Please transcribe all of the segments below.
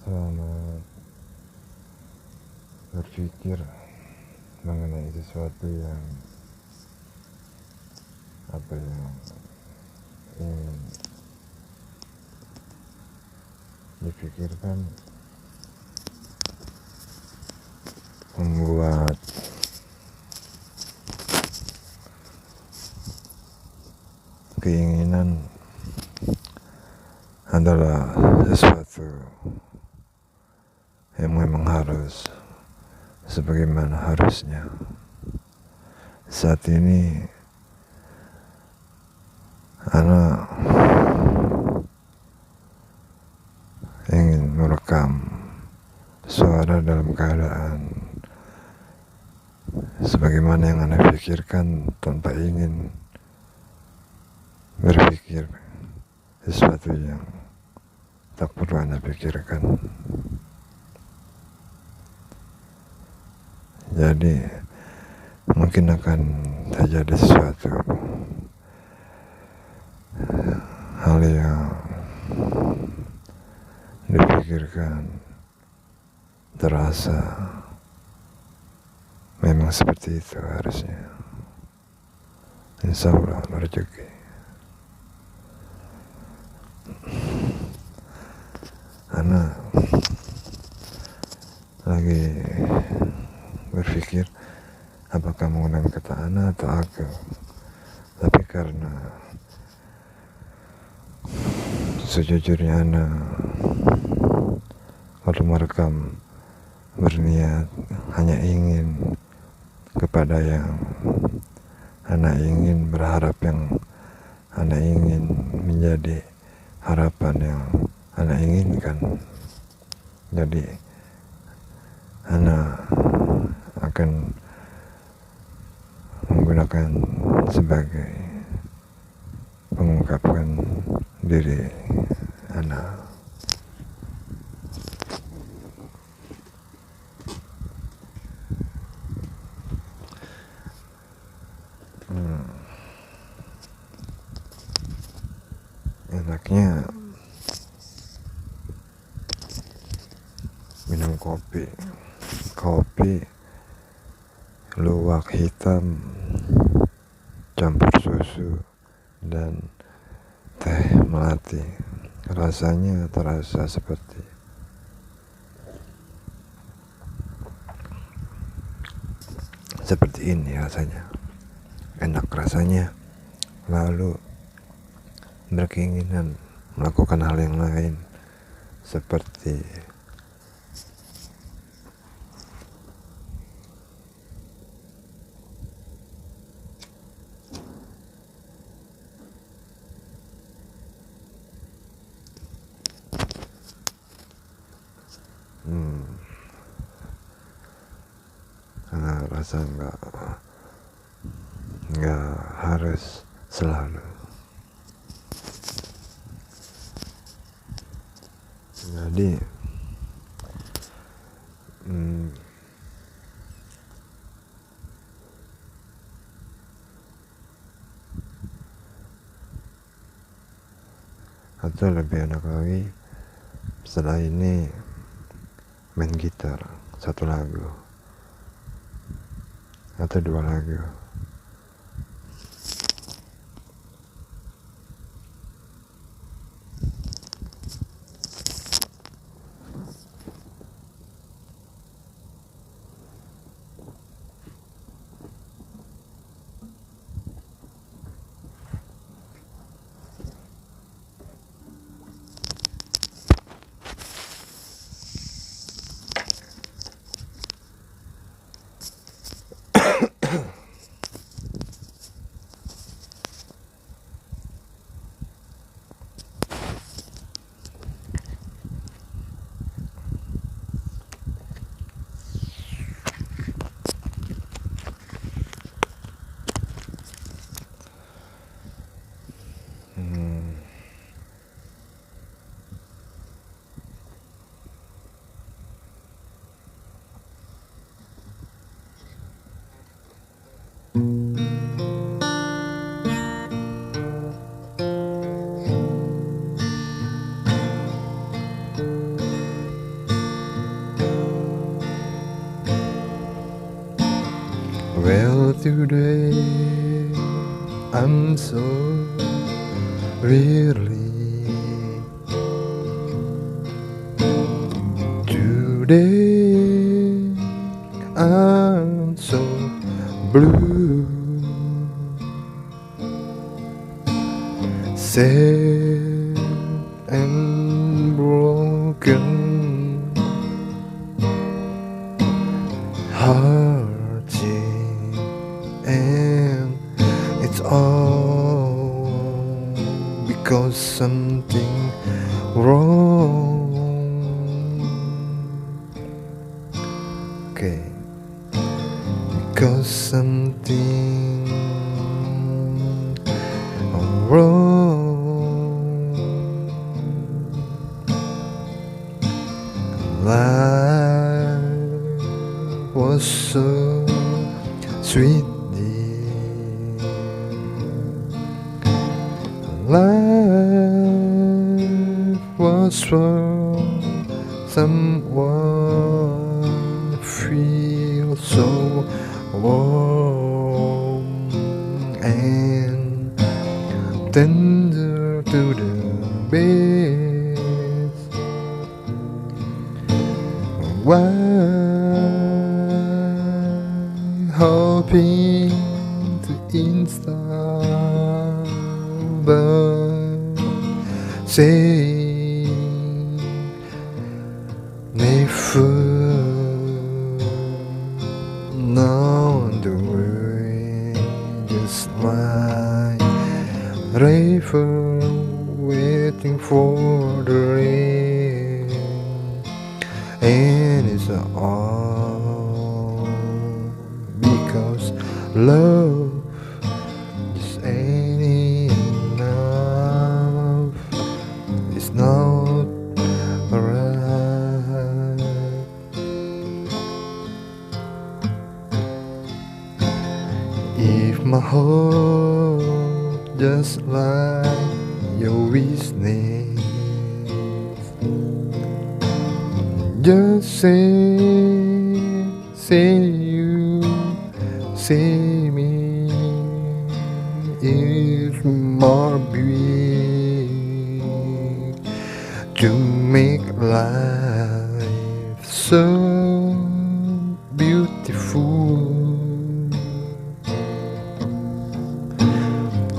Selamat berpikir mengenai sesuatu yang ingin dipikirkan, membuat keinginan adalah sesuatu yang memang harus sebagaimana harusnya. Saat ini anak ingin merekam suara dalam keadaan sebagaimana yang Anda pikirkan tanpa ingin berpikir sesuatu yang tak perlu Anda pikirkan. Jadi mungkin akan terjadi sesuatu hal yang dipikirkan terasa memang seperti itu harusnya. Insya Allah rezeki. Anak lagi berpikir apakah menggunakan kata ana atau aku, tapi karena sejujurnya ana kalau merekam berniat hanya ingin kepada yang ana ingin, berharap yang ana ingin, menjadi harapan yang ana inginkan. Jadi ana akan menggunakan sebagai mengungkapkan diri ana. Enaknya minum kopi luwak hitam campur susu dan teh melati. Rasanya terasa seperti ini rasanya, enak rasanya. Lalu berkeinginan melakukan hal yang lain seperti rasa nggak harus selalu. Jadi atau lebih enak lagi setelah ini main gitar satu lagu atau dua lagu. today I'm so weary. Today I'm so blue. Sad and broken, heartache, and it's all because something wrong. Okay, because something wrong. Life was so sweet, dear. Life was for someone feel so warm and tender to the base. Why hoping to install, but say never know the way, just like river waiting for the rain, and it's all because love just ain't enough. It's not right. If my heart just like your weakness, just say you, say me. It's more big to make life so beautiful.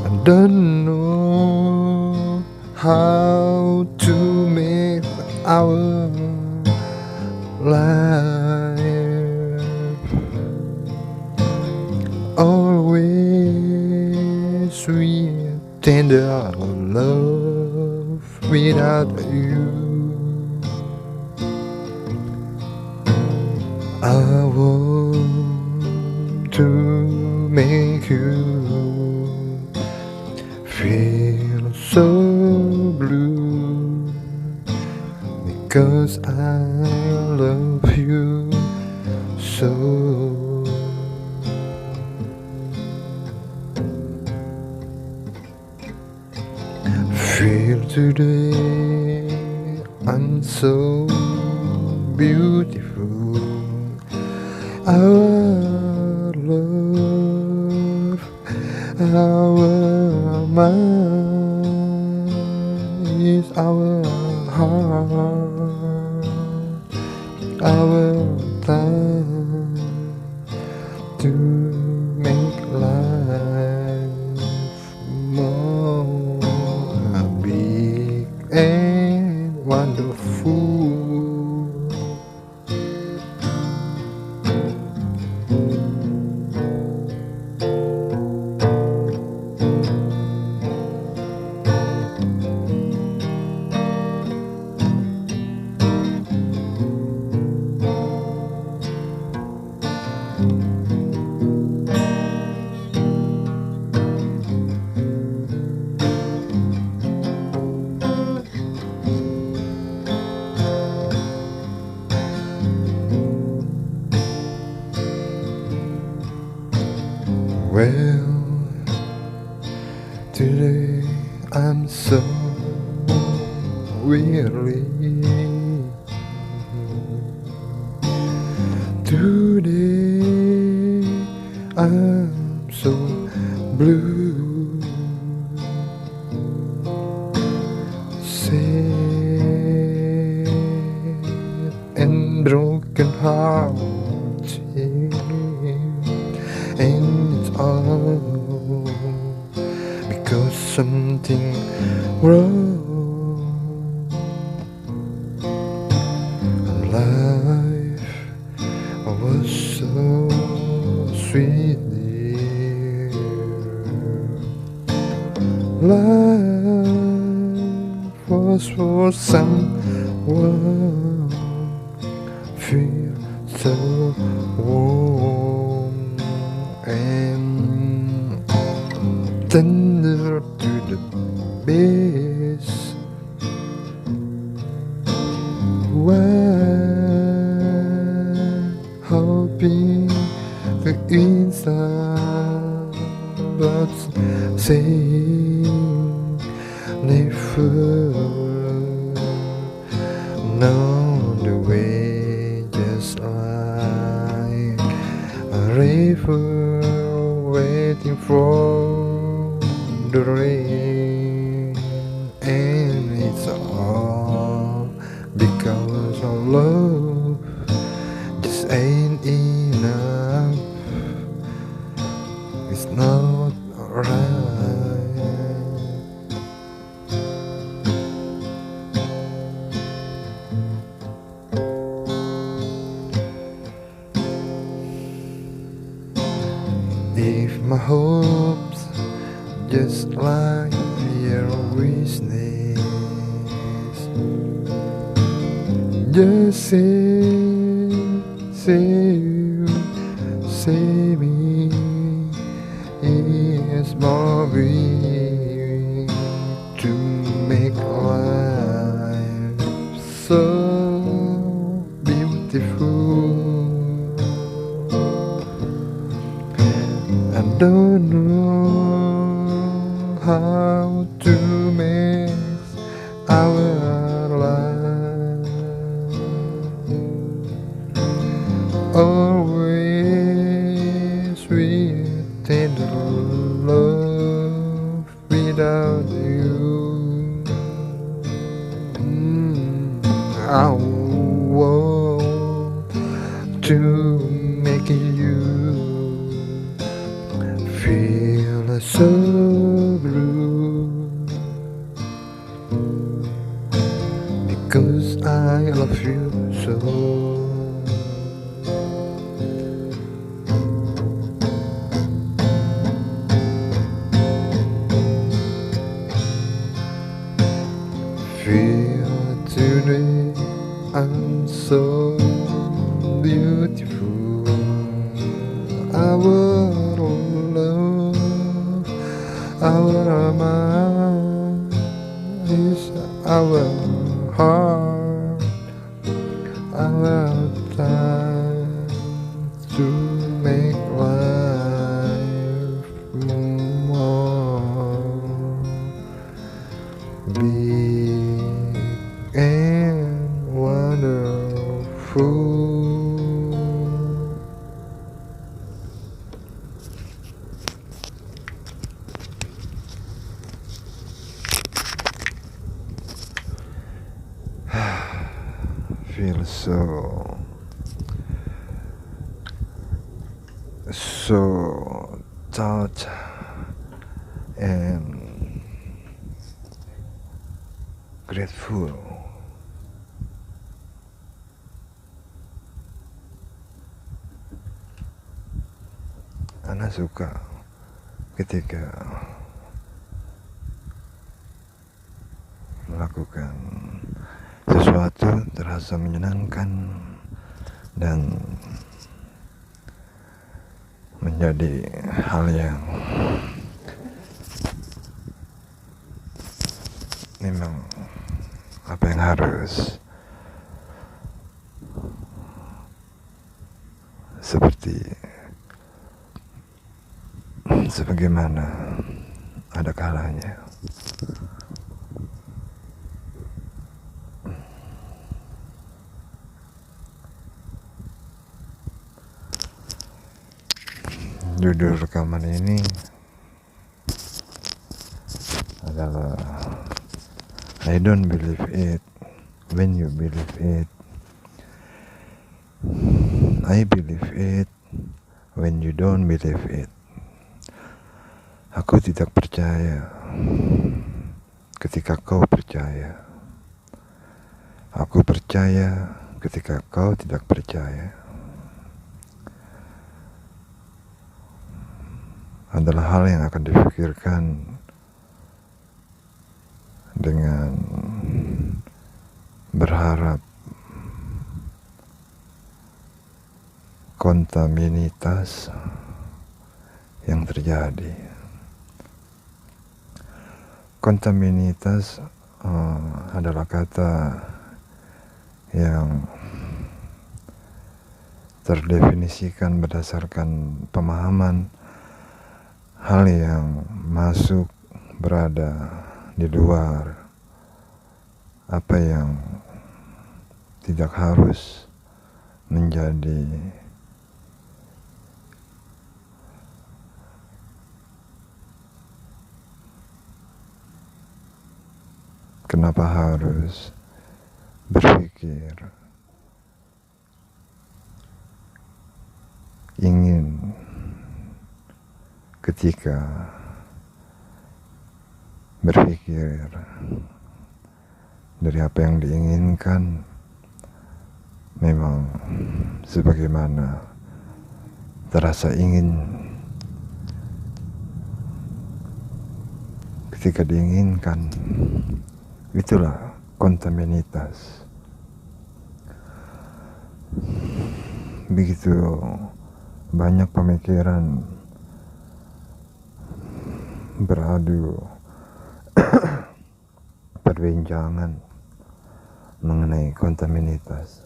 I don't know how to make our life always sweet, tender love without you. I want to make you feel so blue, because I love you so. Feel today I'm so beautiful. Our love, our mind is our heart, our time to make life more big and wonderful. Well, today I'm so weary. Today I'm so blue, sad and broken hearted, and it's all because something wrong. Life was so sweet, dear. Life was for someone, feel so warm and tender to the base. While hoping the inside, but saying never know the way, just like a river waiting for the rain, and it's all because of love just ain't enough. It's not right. If my hopes just like your wishes, just say me, it's more way to make life so beautiful. I don't know how to make our life always with tender love without you. I want to make you feel so blue, because I love you so. Feel today I'm so beautiful. Our love, our mind is our heart, our time to make life more big and wonderful. Feel so touched and grateful. Ana suka ketika melakukan sesuatu terasa menyenangkan dan menjadi hal yang memang apa yang harus sebagaimana ada kalanya. Judul rekaman ini adalah I don't believe it when you believe it. I believe it when you don't believe it. Aku tidak percaya ketika kau percaya. Aku percaya ketika kau tidak percaya. Adalah hal yang akan dipikirkan dengan berharap kontaminitas yang terjadi. Kontaminitas adalah kata yang terdefinisikan berdasarkan pemahaman hal yang masuk berada di luar apa yang tidak harus menjadi kenapa harus berpikir ingin ketika berpikir dari apa yang diinginkan memang sebagaimana terasa ingin ketika diinginkan. Itulah kontaminitas. Begitu banyak pemikiran beradu perbincangan mengenai kontaminitas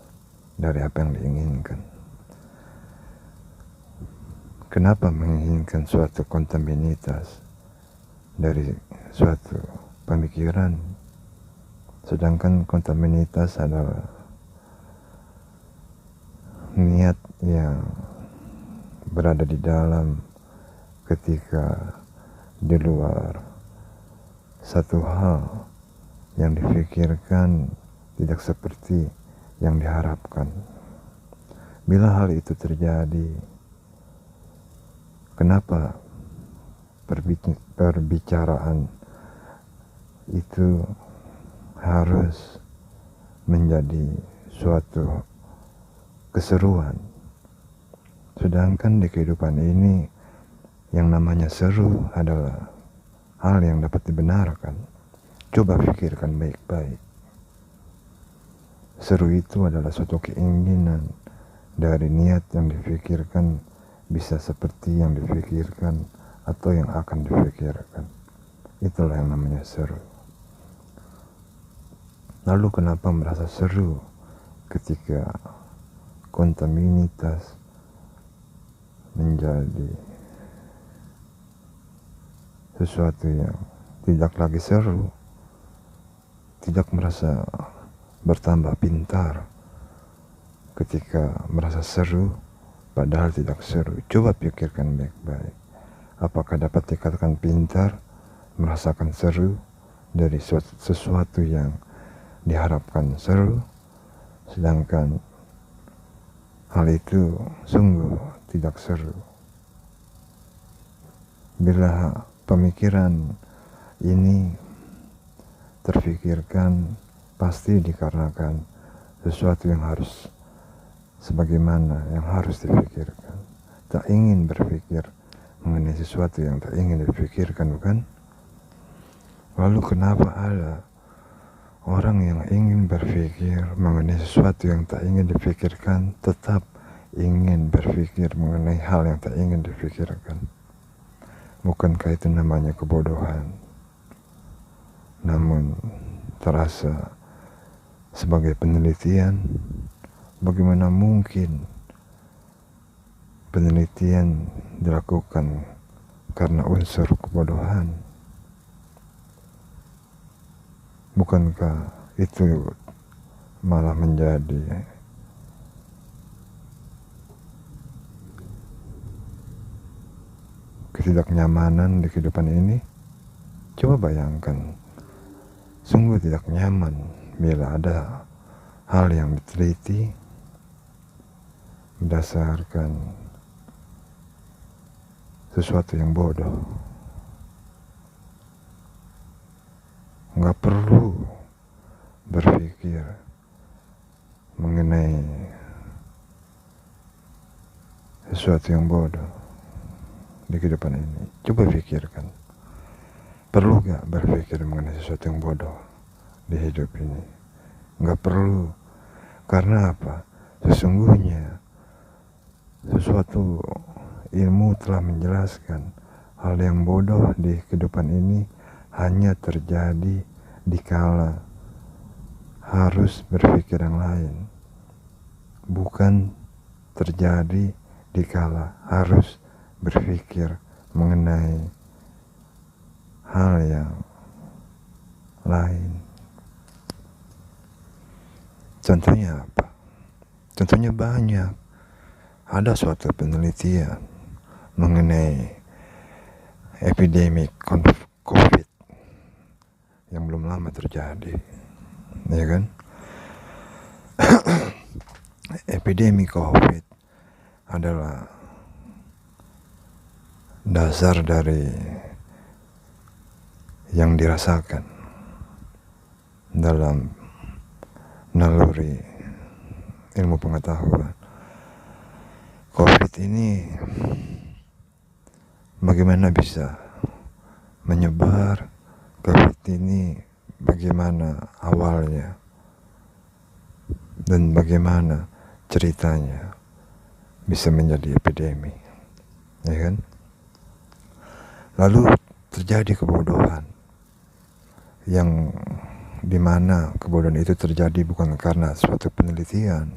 dari apa yang diinginkan. Kenapa menginginkan suatu kontaminitas dari suatu pemikiran, sedangkan kontaminitas adalah niat yang berada di dalam ketika di luar satu hal yang difikirkan tidak seperti yang diharapkan. Bila hal itu terjadi, kenapa perbicaraan itu harus menjadi suatu keseruan, sedangkan di kehidupan ini yang namanya seru adalah hal yang dapat dibenarkan. Coba pikirkan baik-baik. Seru itu adalah suatu keinginan dari niat yang difikirkan bisa seperti yang difikirkan atau yang akan difikirkan. Itulah yang namanya seru. Lalu kenapa merasa seru ketika kontaminitas menjadi sesuatu yang tidak lagi seru, tidak merasa bertambah pintar ketika merasa seru padahal tidak seru? Coba pikirkan baik-baik. Apakah dapat dikatakan pintar merasakan seru dari sesuatu yang diharapkan seru, sedangkan hal itu sungguh tidak seru? Bila pemikiran ini terfikirkan, pasti dikarenakan sesuatu yang harus sebagaimana yang harus dipikirkan. Tak ingin berpikir mengenai sesuatu yang tak ingin dipikirkan, bukan? Lalu kenapa ada orang yang ingin berpikir mengenai sesuatu yang tak ingin dipikirkan, tetap ingin berpikir mengenai hal yang tak ingin dipikirkan? Bukankah itu namanya kebodohan? Namun terasa sebagai penelitian, bagaimana mungkin penelitian dilakukan karena unsur kebodohan? Bukankah itu malah menjadi ketidaknyamanan di kehidupan ini, coba bayangkan, sungguh tidak nyaman bila ada hal yang diteliti berdasarkan sesuatu yang bodoh. Nggak perlu berpikir mengenai sesuatu yang bodoh di kehidupan ini. Coba pikirkan, perlu gak berpikir mengenai sesuatu yang bodoh di hidup ini? Nggak perlu. Karena apa? Sesungguhnya sesuatu ilmu telah menjelaskan hal yang bodoh di kehidupan ini hanya terjadi dikala harus berpikir yang lain, bukan terjadi dikala harus berpikir mengenai hal yang lain. Contohnya apa? Contohnya banyak. Ada suatu penelitian mengenai epidemi COVID yang belum lama terjadi, ya kan? Epidemi COVID adalah dasar dari yang dirasakan dalam naluri ilmu pengetahuan. COVID ini bagaimana bisa menyebar, COVID ini bagaimana awalnya, dan bagaimana ceritanya bisa menjadi epidemi, ya kan? Lalu terjadi kebodohan, yang dimana kebodohan itu terjadi bukan karena suatu penelitian,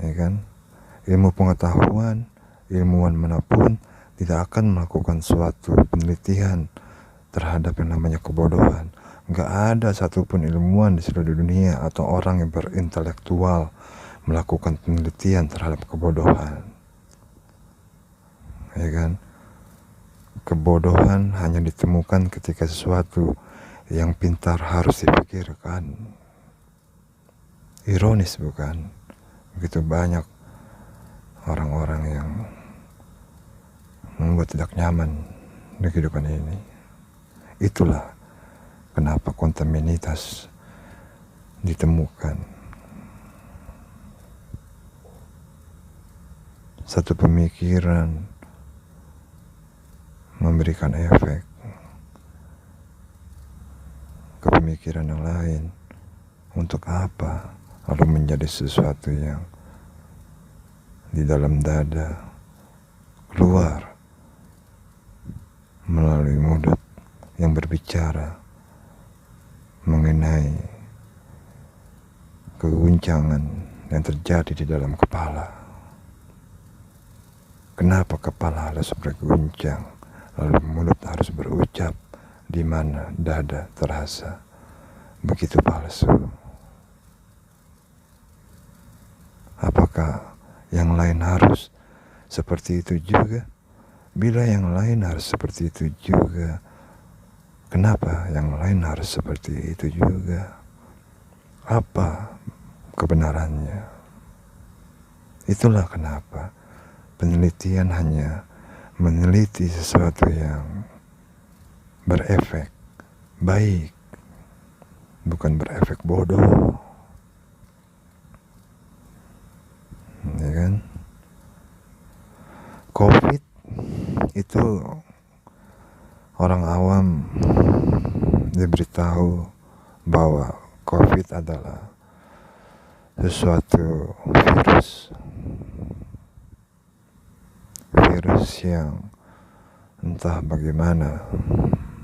ya kan? Ilmu pengetahuan, ilmuwan manapun tidak akan melakukan suatu penelitian terhadap yang namanya kebodohan. Nggak ada satupun ilmuwan di seluruh dunia atau orang yang berintelektual melakukan penelitian terhadap kebodohan, ya kan? Kebodohan hanya ditemukan ketika sesuatu yang pintar harus dipikirkan. Ironis bukan? Begitu banyak orang-orang yang membuat tidak nyaman di kehidupan ini. Itulah kenapa kontaminitas ditemukan. Satu pemikiran memberikan efek ke pemikiran yang lain. Untuk apa? Lalu menjadi sesuatu yang di dalam dada keluar melalui mulut yang berbicara mengenai keguncangan yang terjadi di dalam kepala. Kenapa kepala harus berguncang, lalu mulut harus berucap di mana dada terasa begitu palsu? Apakah yang lain harus seperti itu juga? Bila yang lain harus seperti itu juga, kenapa yang lain harus seperti itu juga? Apa kebenarannya? Itulah kenapa penelitian hanya meneliti sesuatu yang berefek baik, bukan berefek bodoh. Ya kan? COVID itu orang awam diberitahu bahwa COVID adalah sesuatu virus yang entah bagaimana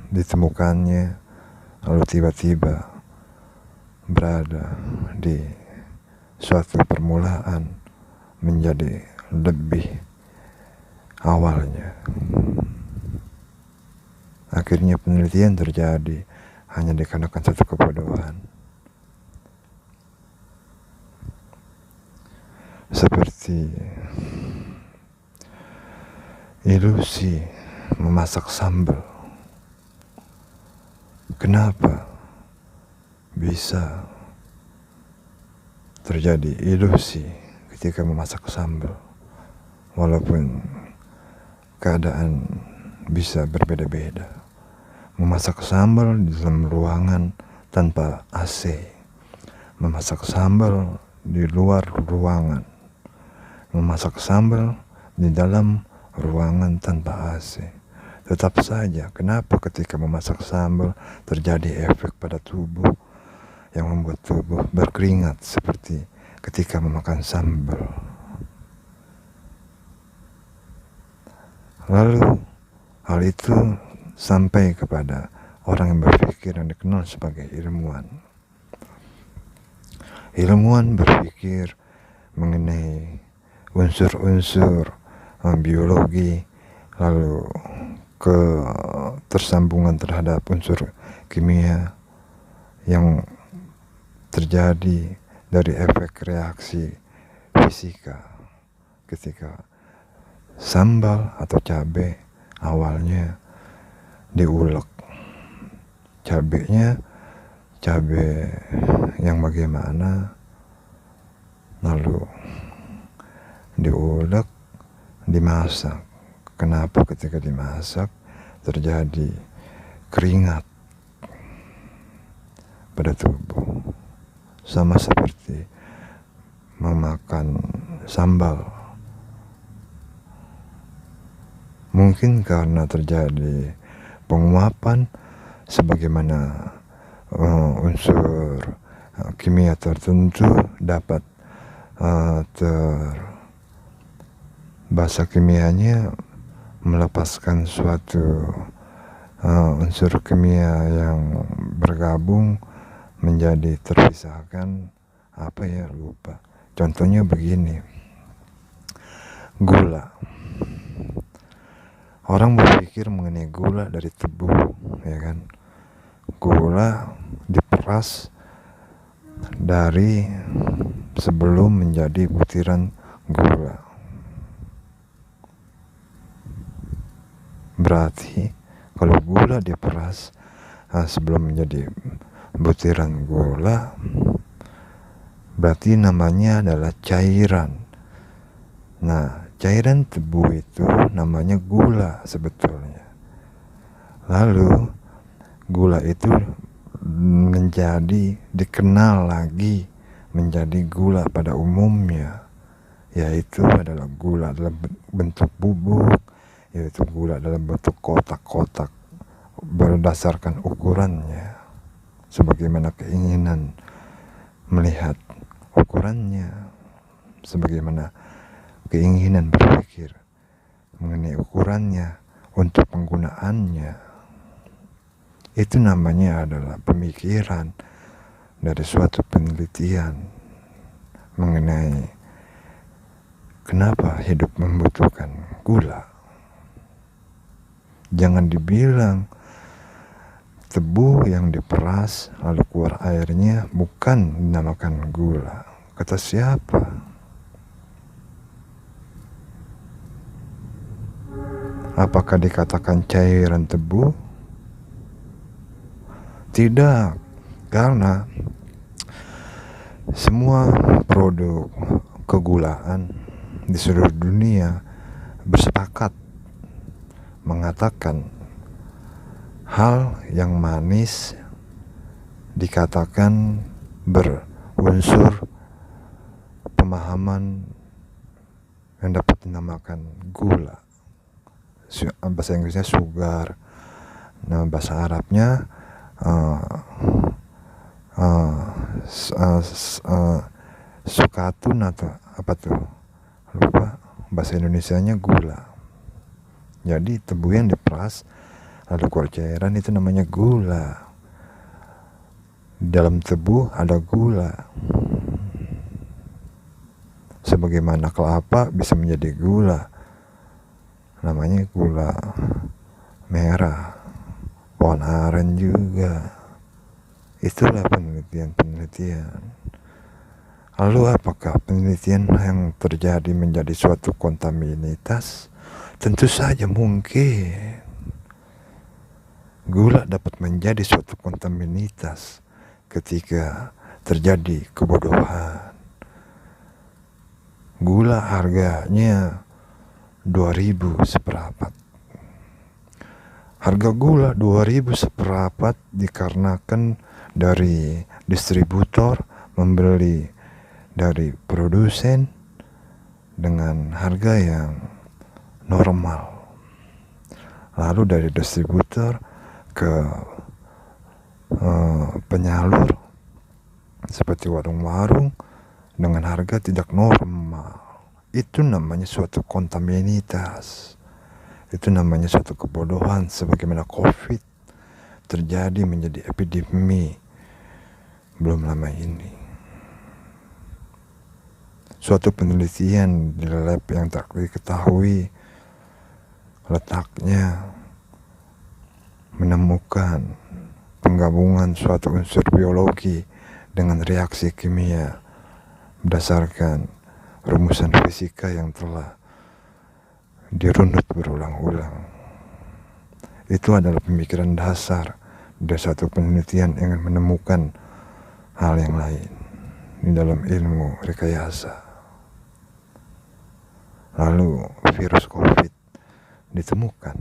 ditemukannya, lalu tiba-tiba berada di suatu permulaan menjadi lebih awalnya. Akhirnya penelitian terjadi hanya dikarenakan satu kebodohan. Seperti ilusi memasak sambal. Kenapa bisa terjadi ilusi ketika memasak sambal, walaupun keadaan bisa berbeda-beda? Memasak sambal di dalam ruangan tanpa AC, memasak sambal di luar ruangan, memasak sambal di dalam ruangan tanpa AC. Tetap saja, kenapa ketika memasak sambal terjadi efek pada tubuh yang membuat tubuh berkeringat seperti ketika memakan sambal? Lalu hal itu sampai kepada orang yang berpikir yang dikenal sebagai ilmuwan. Ilmuwan berpikir mengenai unsur-unsur biologi, lalu ketersambungan terhadap unsur kimia yang terjadi dari efek reaksi fisika ketika sambal atau cabai awalnya diulek. Cabainya cabai yang bagaimana, lalu diulek, dimasak. Kenapa ketika dimasak terjadi keringat pada tubuh? Sama seperti memakan sambal. Mungkin karena terjadi penguapan sebagaimana unsur kimia tertentu dapat bahasa kimianya melepaskan suatu unsur kimia yang bergabung menjadi terpisahkan, lupa. Contohnya begini, gula. Orang berpikir mengenai gula dari tebu, ya kan? Gula diperas dari sebelum menjadi butiran gula. Berarti kalau gula diperas sebelum menjadi butiran gula, berarti namanya adalah cairan. Nah, cairan tebu itu namanya gula sebetulnya. Lalu gula itu menjadi dikenal lagi menjadi gula pada umumnya, yaitu adalah gula dalam bentuk bubuk, yaitu gula dalam bentuk kotak-kotak berdasarkan ukurannya, sebagaimana keinginan melihat ukurannya, sebagaimana keinginan berpikir mengenai ukurannya untuk penggunaannya. Itu namanya adalah pemikiran dari suatu penelitian mengenai kenapa hidup membutuhkan gula. Jangan dibilang tebu yang diperas lalu keluar airnya bukan dinamakan gula. Kata siapa? Apakah dikatakan cairan tebu? Tidak, karena semua produk kegulaan di seluruh dunia bersepakat mengatakan hal yang manis dikatakan berunsur pemahaman yang dapat dinamakan gula. Bahasa Inggrisnya sugar, nah bahasa Arabnya sukatun atau apa tuh, lupa. Bahasa Indonesianya gula. Jadi tebu yang diperas lalu keluar cairan itu namanya gula. Dalam tebu ada gula. Sebagaimana kelapa bisa menjadi gula, namanya gula merah. Pohon aren juga. Itulah penelitian. Lalu apakah penelitian yang terjadi menjadi suatu kontaminitas, Tentu saja mungkin gula dapat menjadi suatu kontaminitas ketika terjadi kebodohan. Gula harganya 2.000 seperapat. Harga gula 2.000 seperapat dikarenakan dari distributor membeli dari produsen dengan harga yang normal. Lalu dari distributor ke penyalur seperti warung-warung dengan harga tidak normal. Itu namanya suatu kontaminitas. Itu namanya suatu kebodohan, sebagaimana COVID terjadi menjadi epidemi belum lama ini. Suatu penelitian di lab yang tak diketahui letaknya menemukan penggabungan suatu unsur biologi dengan reaksi kimia berdasarkan rumusan fisika yang telah dirunut berulang-ulang. Itu adalah pemikiran dasar dari satu penelitian yang menemukan hal yang lain di dalam ilmu rekayasa. Lalu virus COVID ditemukan.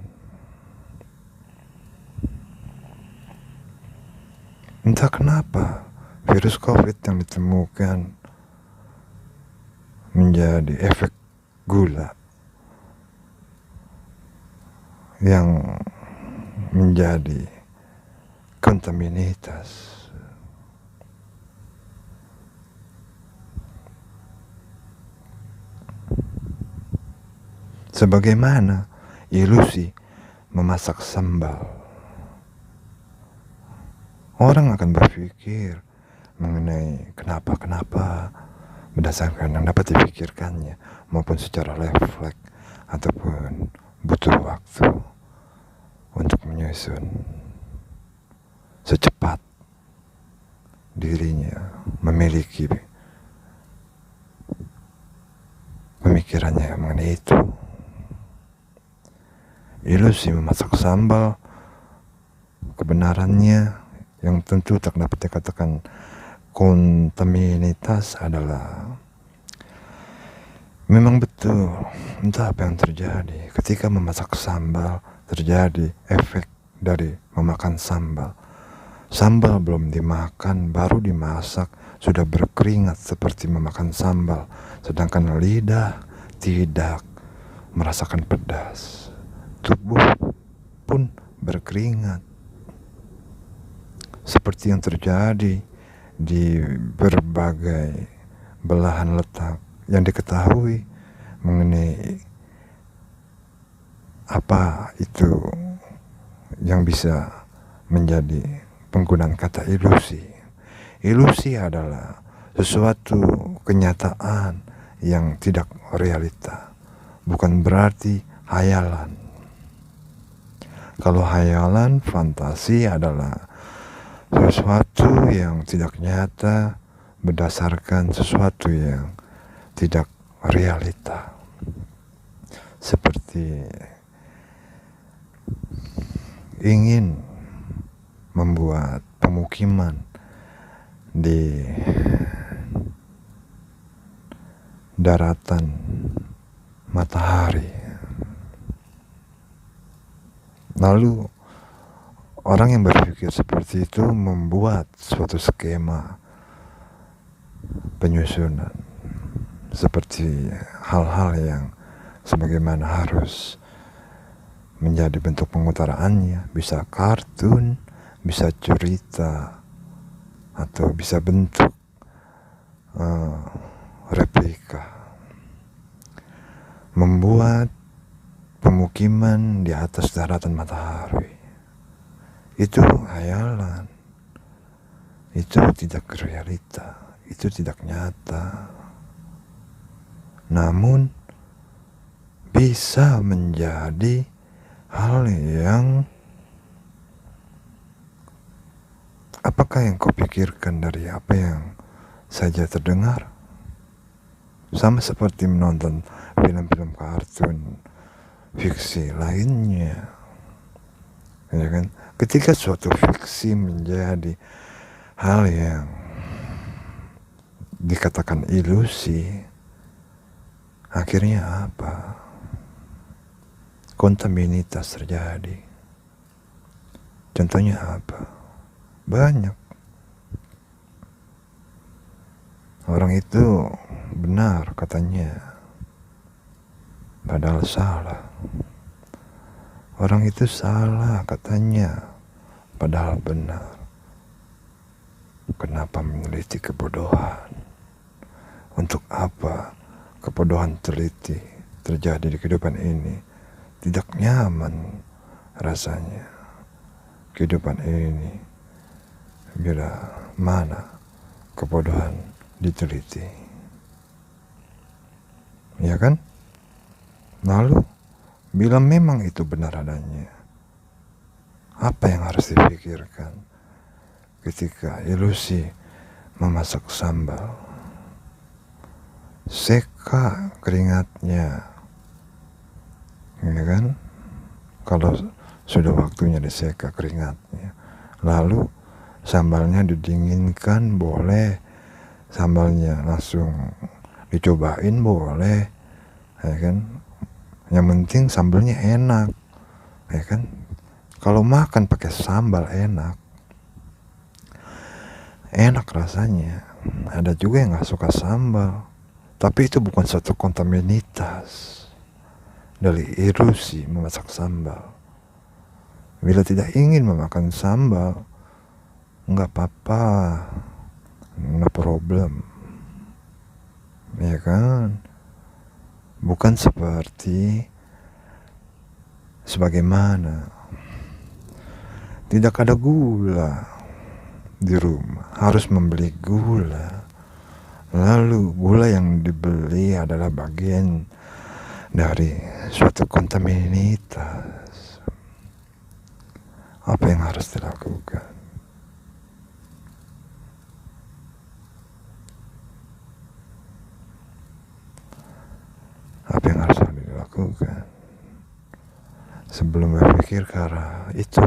Entah kenapa virus COVID yang ditemukan menjadi efek gula yang menjadi kontaminitas. Sebagaimana ilusi memasak sambal. Orang akan berpikir mengenai kenapa berdasarkan yang dapat dipikirkannya maupun secara refleks ataupun butuh waktu untuk menyusun secepat dirinya memiliki pemikirannya mengenai itu. Ilusi memasak sambal, kebenarannya yang tentu tak dapat dikatakan kontaminitas adalah memang betul. Entah apa yang terjadi ketika memasak sambal, terjadi efek dari memakan sambal. Sambal belum dimakan, baru dimasak, sudah berkeringat seperti memakan sambal, sedangkan lidah tidak merasakan pedas. Tubuh pun berkeringat. Seperti yang terjadi di berbagai belahan letak yang diketahui mengenai apa itu yang bisa menjadi penggunaan kata ilusi. Ilusi adalah sesuatu kenyataan yang tidak realita, bukan berarti hayalan. Kalau hayalan, fantasi adalah sesuatu yang tidak nyata berdasarkan sesuatu yang tidak realita. Seperti ingin membuat pemukiman di daratan matahari. Lalu orang yang berpikir seperti itu membuat suatu skema penyusunan seperti hal-hal yang sebagaimana harus menjadi bentuk pengutaraannya, bisa kartun, bisa cerita, atau bisa bentuk replika. Membuat pemukiman di atas daratan matahari itu hayalan, itu tidak realita, itu tidak nyata, namun bisa menjadi hal yang apakah yang kau pikirkan dari apa yang saja terdengar. Sama seperti menonton film-film kartun fiksi lainnya, ya kan? Ketika suatu fiksi menjadi hal yang dikatakan ilusi, akhirnya apa? Kontaminitas terjadi. Contohnya apa? Banyak. Orang itu benar katanya, padahal salah. Orang itu salah katanya, padahal benar. Kenapa meneliti kebodohan? Untuk apa kebodohan teliti terjadi di kehidupan ini? Tidak nyaman rasanya kehidupan ini bila mana kebodohan diteliti, ya kan? Lalu bila memang itu benar adanya, apa yang harus dipikirkan ketika ilusi memasak sambal? Seka keringatnya, ya kan? Kalau sudah waktunya diseka keringatnya, lalu sambalnya didinginkan boleh, sambalnya langsung dicobain boleh, ya kan? Yang penting sambalnya enak, ya kan? Kalau makan pakai sambal enak rasanya. Ada juga yang nggak suka sambal, tapi itu bukan suatu kontaminitas dari ilusi memasak sambal. Bila tidak ingin memakan sambal, nggak apa-apa, no problem, ya kan? Bukan seperti sebagaimana tidak ada gula di rumah, harus membeli gula. Lalu gula yang dibeli adalah bagian dari suatu kontaminitas. Apa yang harus dilakukan? Apa yang harus dilakukan? Sebelum berpikir ke arah itu,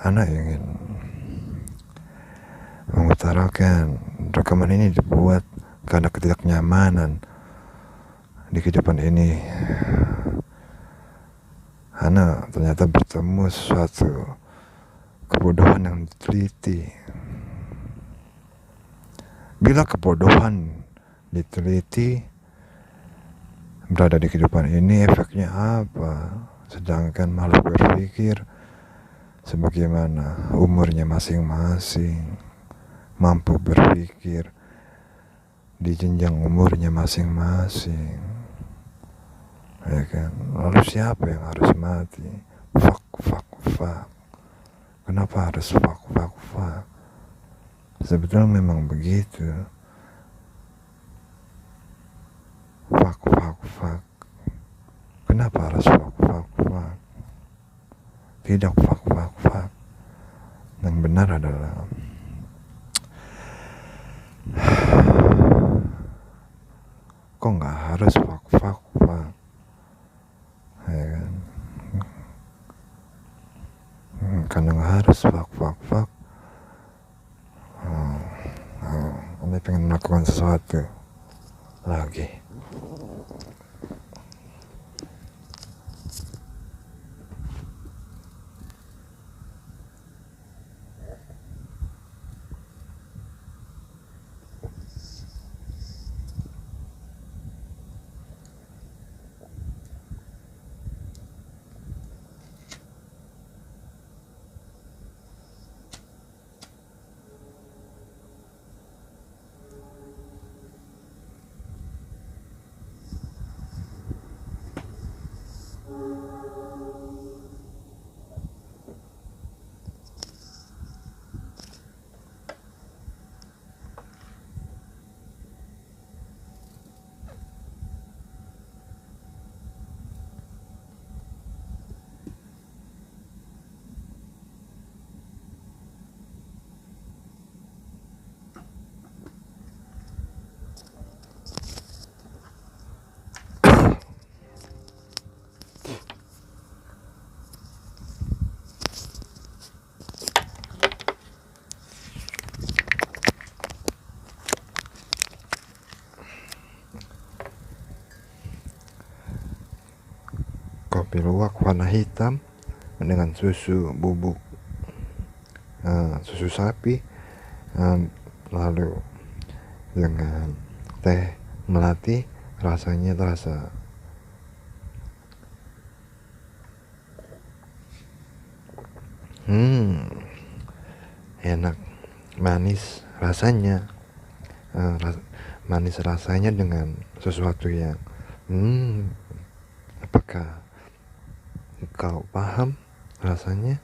anak ingin mengutarakan rekaman ini dibuat karena ketidaknyamanan di kehidupan ini. Ana ternyata bertemu sesuatu kebodohan yang diteliti. Bila kebodohan diteliti berada di kehidupan ini, efeknya apa? Sedangkan makhluk berpikir sebagaimana umurnya masing-masing, mampu berpikir di jenjang umurnya masing-masing, ya kan? Lalu siapa yang harus mati? Fuck. Kenapa harus fuck? Sebetulnya memang begitu. Fuck. Kenapa harus fuck? Tidak fuck. Yang benar adalah kok nggak harus fuck, ya kan? Karena nggak harus fuck. Anda pengen melakukan sesuatu lagi. luwak warna hitam dengan susu bubuk susu sapi, lalu dengan teh melati, rasanya terasa enak, manis rasanya, manis rasanya dengan sesuatu yang apakah kau paham rasanya?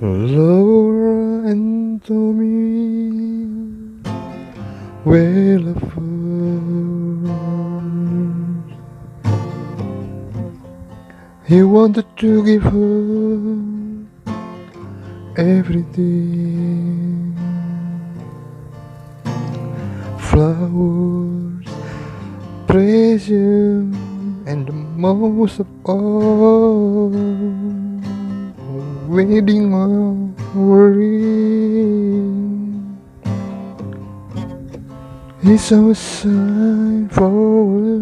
Laura and Tommy were lovers. He wanted to give her everything, flowers, treasure, and the most of all, wedding ring. He saw a sign for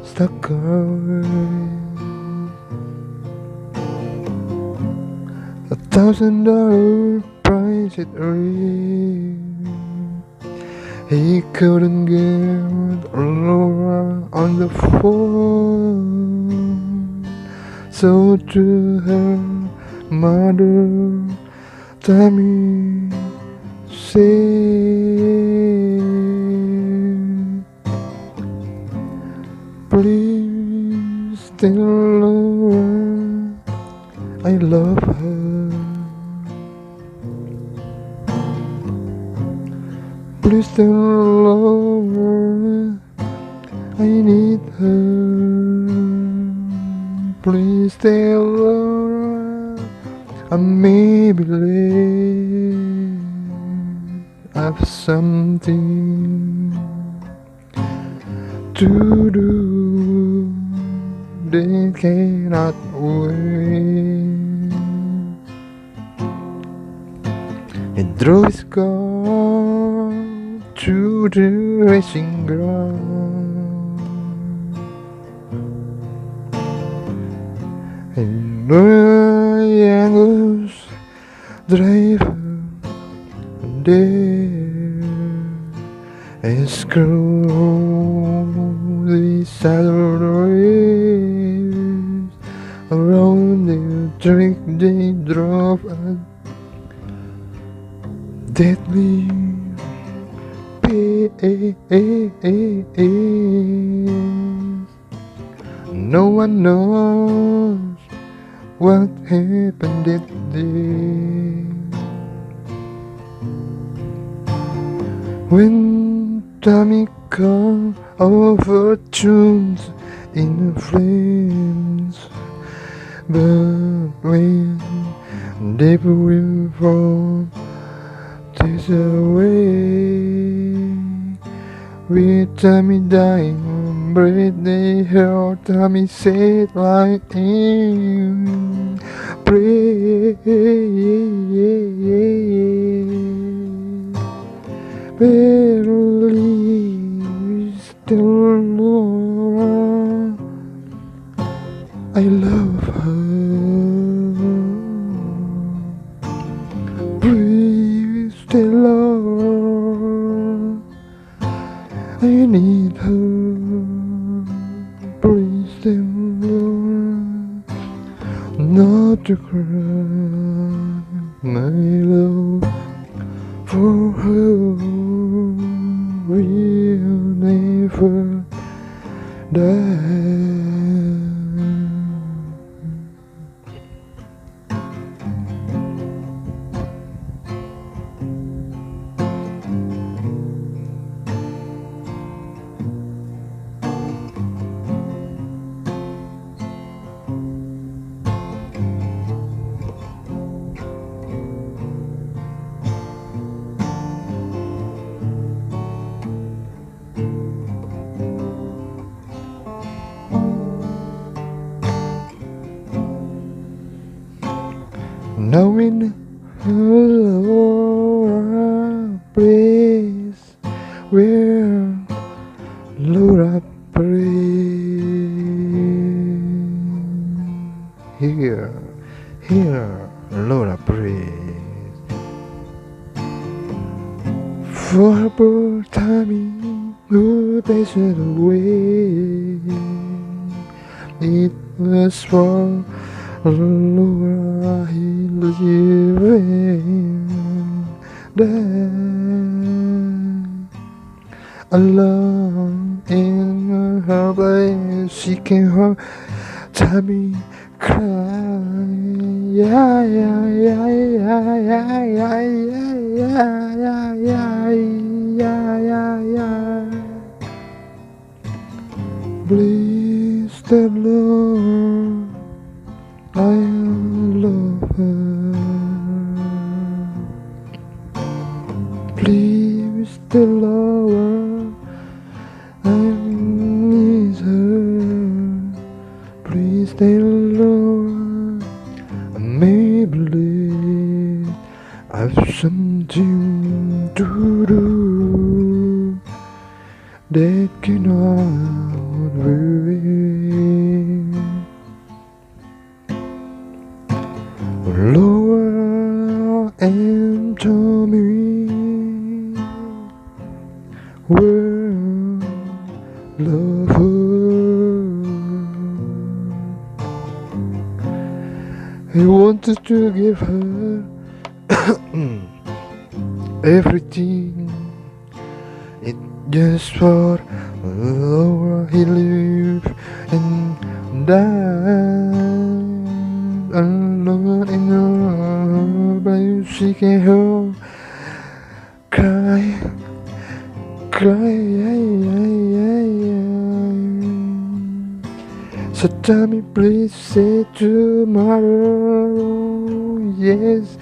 stuck away. $1,000 price it ring. He couldn't get Laura on the phone, so to her mother, Tommy said, please tell Laura I love her. Please tell Laura I need her. Please tell Laura I may be late. I've something to do. They cannot wait. He drove his car to the racing ground, and the youngest driver there is cruel. The Saturdays around the track they drove a deadly pace. No one knows what happened that day. When Tommy caught our tunes in flames, but when they will fall this away, with Tommy dying on breath, they heard Tommy say it like him, pray, barely still Laura. I love her. Please stay Laura. I need her. Please stay Laura. Not to cry. My love for her will never die. Knowing Laura, please, where Laura, please, here, Laura, please, for her poor timing, who passed away, it was for Laura, he living there alone in her place, seeking her tummy cry. Yeah, yeah, yeah, yeah, yeah, yeah, yeah, yeah, yeah, yeah, yeah, yeah. Please, the Lord, I love her. Please, the Lord, I need her. Please, the Lord, I may believe I've something to do that cannot wait. Laura and Tommy were lovers. He wanted to give her everything. It just for Laura he lived and died alone in her place, seeking her, cry, So tell me please, say tomorrow, yes,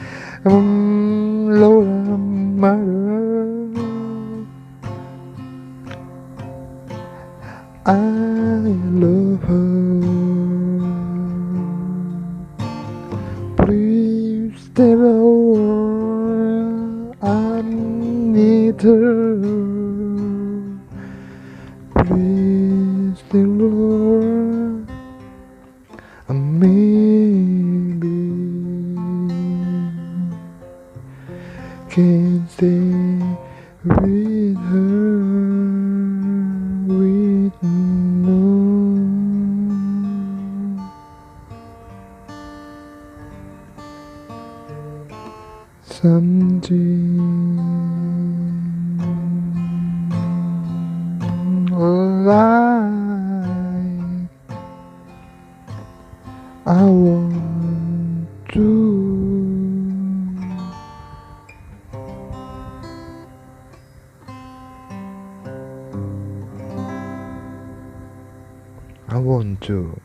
Laura, mother, I love her. Please tell her I need her. Please tell her maybe can stay with her with no something like I want to. I want to.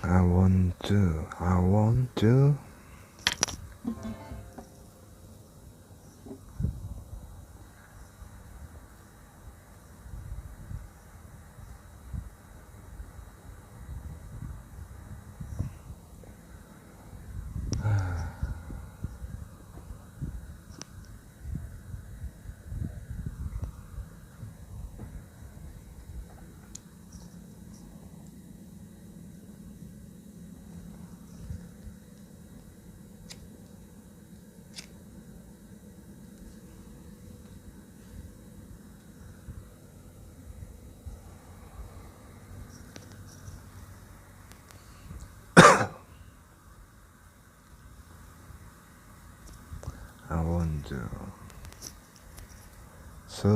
I want to. I want to. I want to. So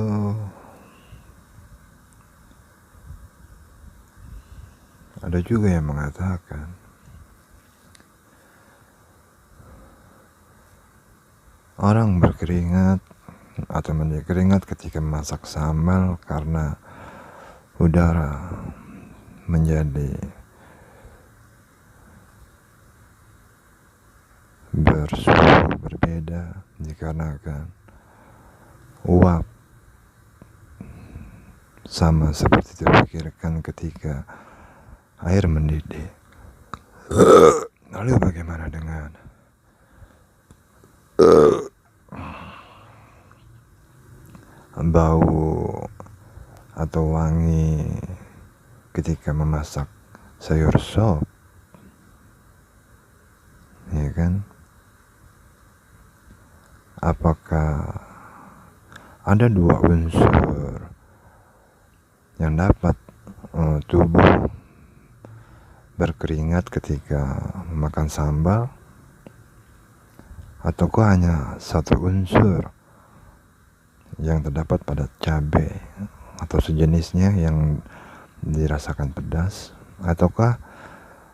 ada juga yang mengatakan orang berkeringat atau menjadi keringat ketika memasak sambal karena udara menjadi bersuhu berbeda dikarenakan uap sama seperti terpikirkan ketika air mendidih. Lalu bagaimana dengan bau atau wangi ketika memasak sayur sop, ya kan? Apakah ada dua unsur yang dapat tubuh berkeringat ketika memakan sambal, ataukah hanya satu unsur yang terdapat pada cabai atau sejenisnya yang dirasakan pedas, ataukah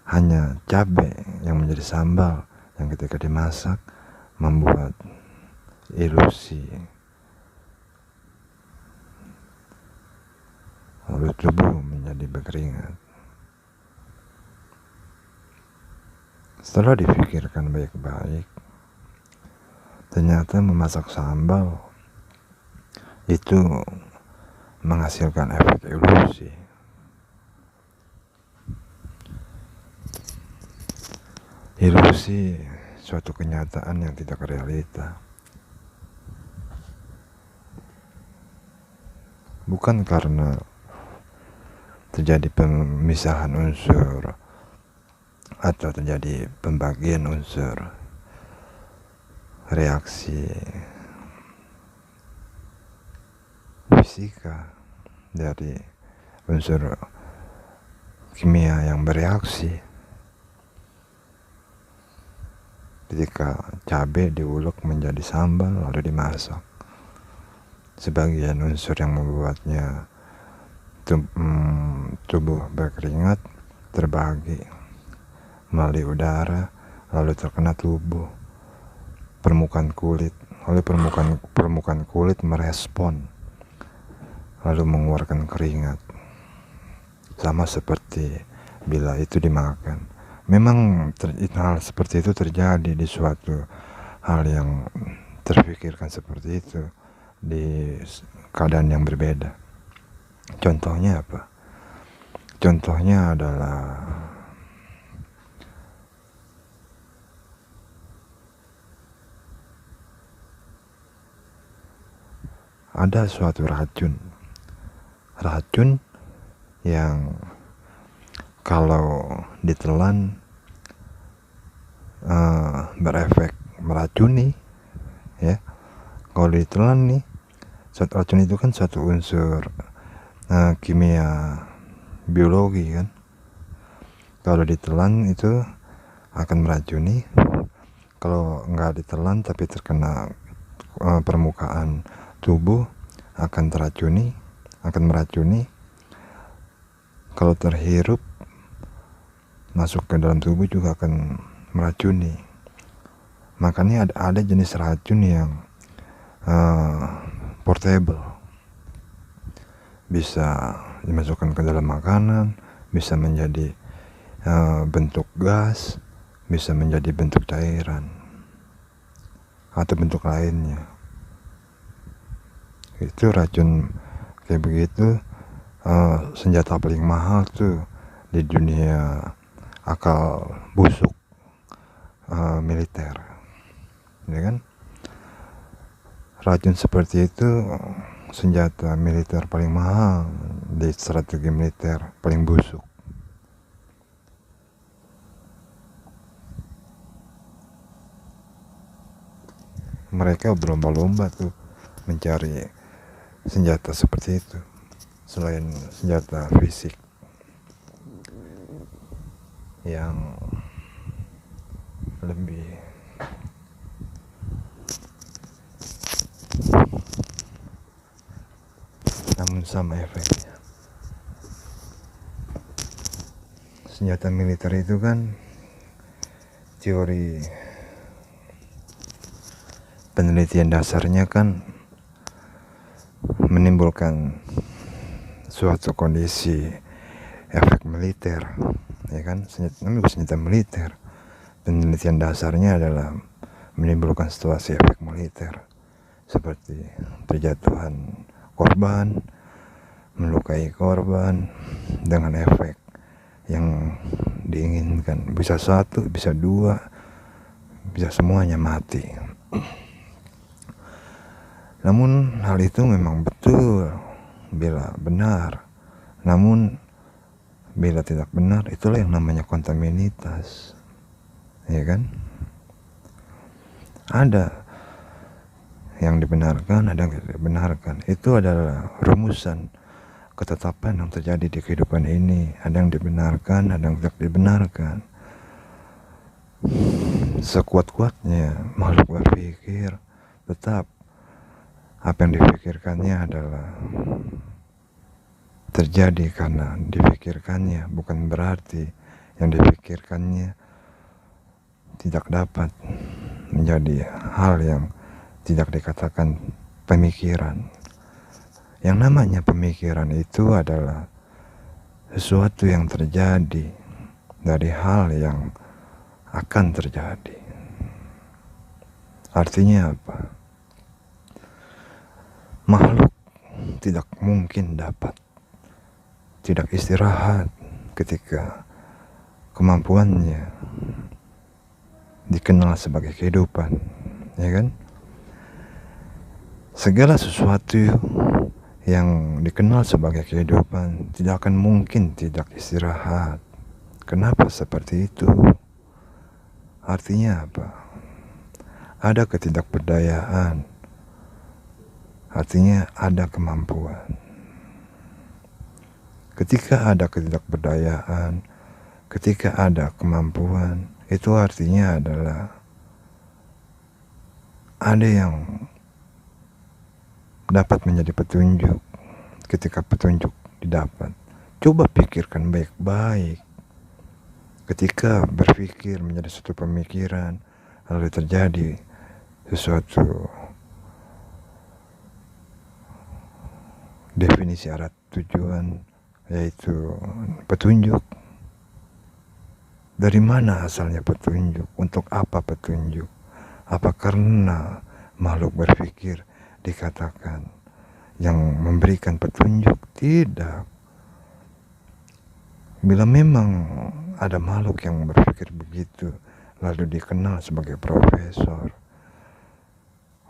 hanya cabai yang menjadi sambal yang ketika dimasak membuat ilusi lalu tubuh menjadi berkeringat. Setelah dipikirkan baik-baik, ternyata memasak sambal itu menghasilkan efek ilusi. Ilusi suatu kenyataan yang tidak realita. Bukan karena terjadi pemisahan unsur atau terjadi pembagian unsur reaksi fisika dari unsur kimia yang bereaksi ketika cabai diulek menjadi sambal lalu dimasak. Sebagian unsur yang membuatnya tubuh berkeringat terbagi melalui udara lalu terkena tubuh permukaan kulit, lalu permukaan kulit merespon lalu mengeluarkan keringat. Sama seperti bila itu dimakan. Memang hal seperti itu terjadi di suatu hal yang terpikirkan seperti itu di keadaan yang berbeda. Contohnya apa? Contohnya adalah ada suatu racun yang kalau ditelan berefek meracuni, ya. Kalau ditelan nih, suatu racun itu kan suatu unsur kimia biologi kan. Kalau ditelan itu akan meracuni. Kalau nggak ditelan tapi terkena permukaan tubuh akan meracuni. Kalau terhirup masuk ke dalam tubuh juga akan meracuni. Makanya ada jenis racun yang portable, bisa dimasukkan ke dalam makanan, bisa menjadi bentuk gas, bisa menjadi bentuk cairan atau bentuk lainnya. Itu racun kayak begitu senjata paling mahal tuh di dunia akal busuk militer, ya kan? Racun seperti itu senjata militer paling mahal di strategi militer paling busuk. Mereka berlomba-lomba tuh mencari senjata seperti itu selain senjata fisik yang lebih pun sama efeknya. Senjata militer itu kan teori penelitian dasarnya kan menimbulkan suatu kondisi efek militer, ya kan? Senjata militer, penelitian dasarnya adalah menimbulkan situasi efek militer seperti terjatuhan korban, melukai korban dengan efek yang diinginkan, bisa satu, bisa dua, bisa semuanya mati. Namun hal itu memang betul bila benar, namun bila tidak benar, itulah yang namanya kontaminitas, ya kan? Ada yang dibenarkan, ada yang tidak dibenarkan. Itu adalah rumusan ketetapan yang terjadi di kehidupan ini. Ada yang dibenarkan, ada yang tidak dibenarkan. Sekuat-kuatnya makhluk berpikir, tetap apa yang dipikirkannya adalah terjadi karena dipikirkannya, bukan berarti yang dipikirkannya tidak dapat menjadi hal yang tidak dikatakan pemikiran. Yang namanya pemikiran itu adalah sesuatu yang terjadi dari hal yang akan terjadi. Artinya apa? Makhluk tidak mungkin dapat tidak istirahat ketika kemampuannya dikenal sebagai kehidupan, ya kan? Segala sesuatu yang dikenal sebagai kehidupan tidak akan mungkin tidak istirahat. Kenapa seperti itu? Artinya apa? Ada ketidakberdayaan, artinya ada kemampuan. Ketika ada ketidakberdayaan, ketika ada kemampuan, itu artinya adalah ada yang dapat menjadi petunjuk. Ketika petunjuk didapat, coba pikirkan baik-baik. Ketika berpikir menjadi suatu pemikiran, lalu terjadi sesuatu definisi arah tujuan, yaitu petunjuk. Dari mana asalnya petunjuk? Untuk apa petunjuk? Apa karena makhluk berpikir dikatakan yang memberikan petunjuk? Tidak. Bila memang ada makhluk yang berpikir begitu, lalu dikenal sebagai profesor,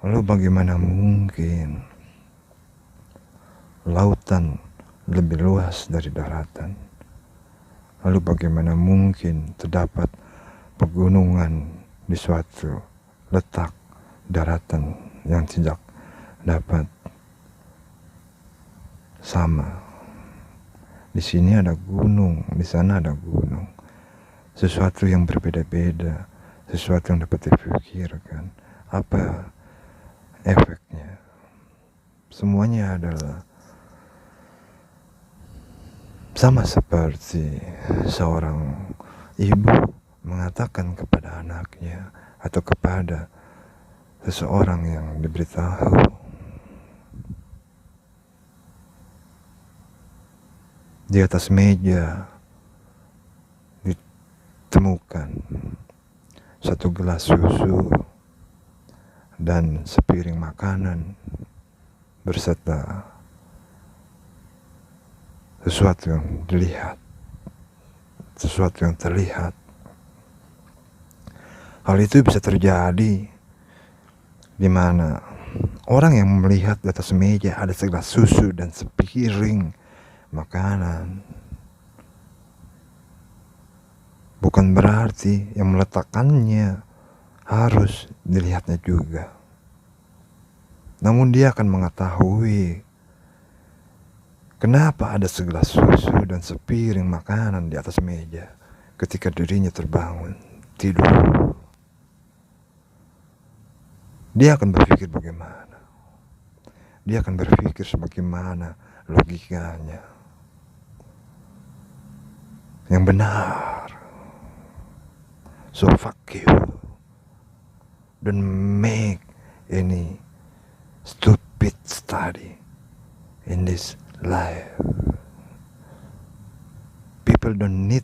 lalu bagaimana mungkin lautan lebih luas dari daratan? Lalu bagaimana mungkin terdapat pegunungan di suatu letak daratan yang tidak dapat sama? Di sini ada gunung, di sana ada gunung. Sesuatu yang berbeda-beda, sesuatu yang dapat dipikirkan. Apa efeknya? Semuanya adalah sama seperti seorang ibu mengatakan kepada anaknya atau kepada seseorang yang diberitahu, di atas meja ditemukan satu gelas susu dan sepiring makanan berserta sesuatu yang dilihat, sesuatu yang terlihat. Hal itu bisa terjadi di mana orang yang melihat di atas meja ada segelas susu dan sepiring makanan, bukan berarti yang meletakkannya harus dilihatnya juga. Namun dia akan mengetahui kenapa ada segelas susu dan sepiring makanan di atas meja ketika dirinya terbangun, tidur. Dia akan berpikir bagaimana? Dia akan berpikir sebagaimana logikanya yang benar. So fuck you, don't make any stupid study in this life. People don't need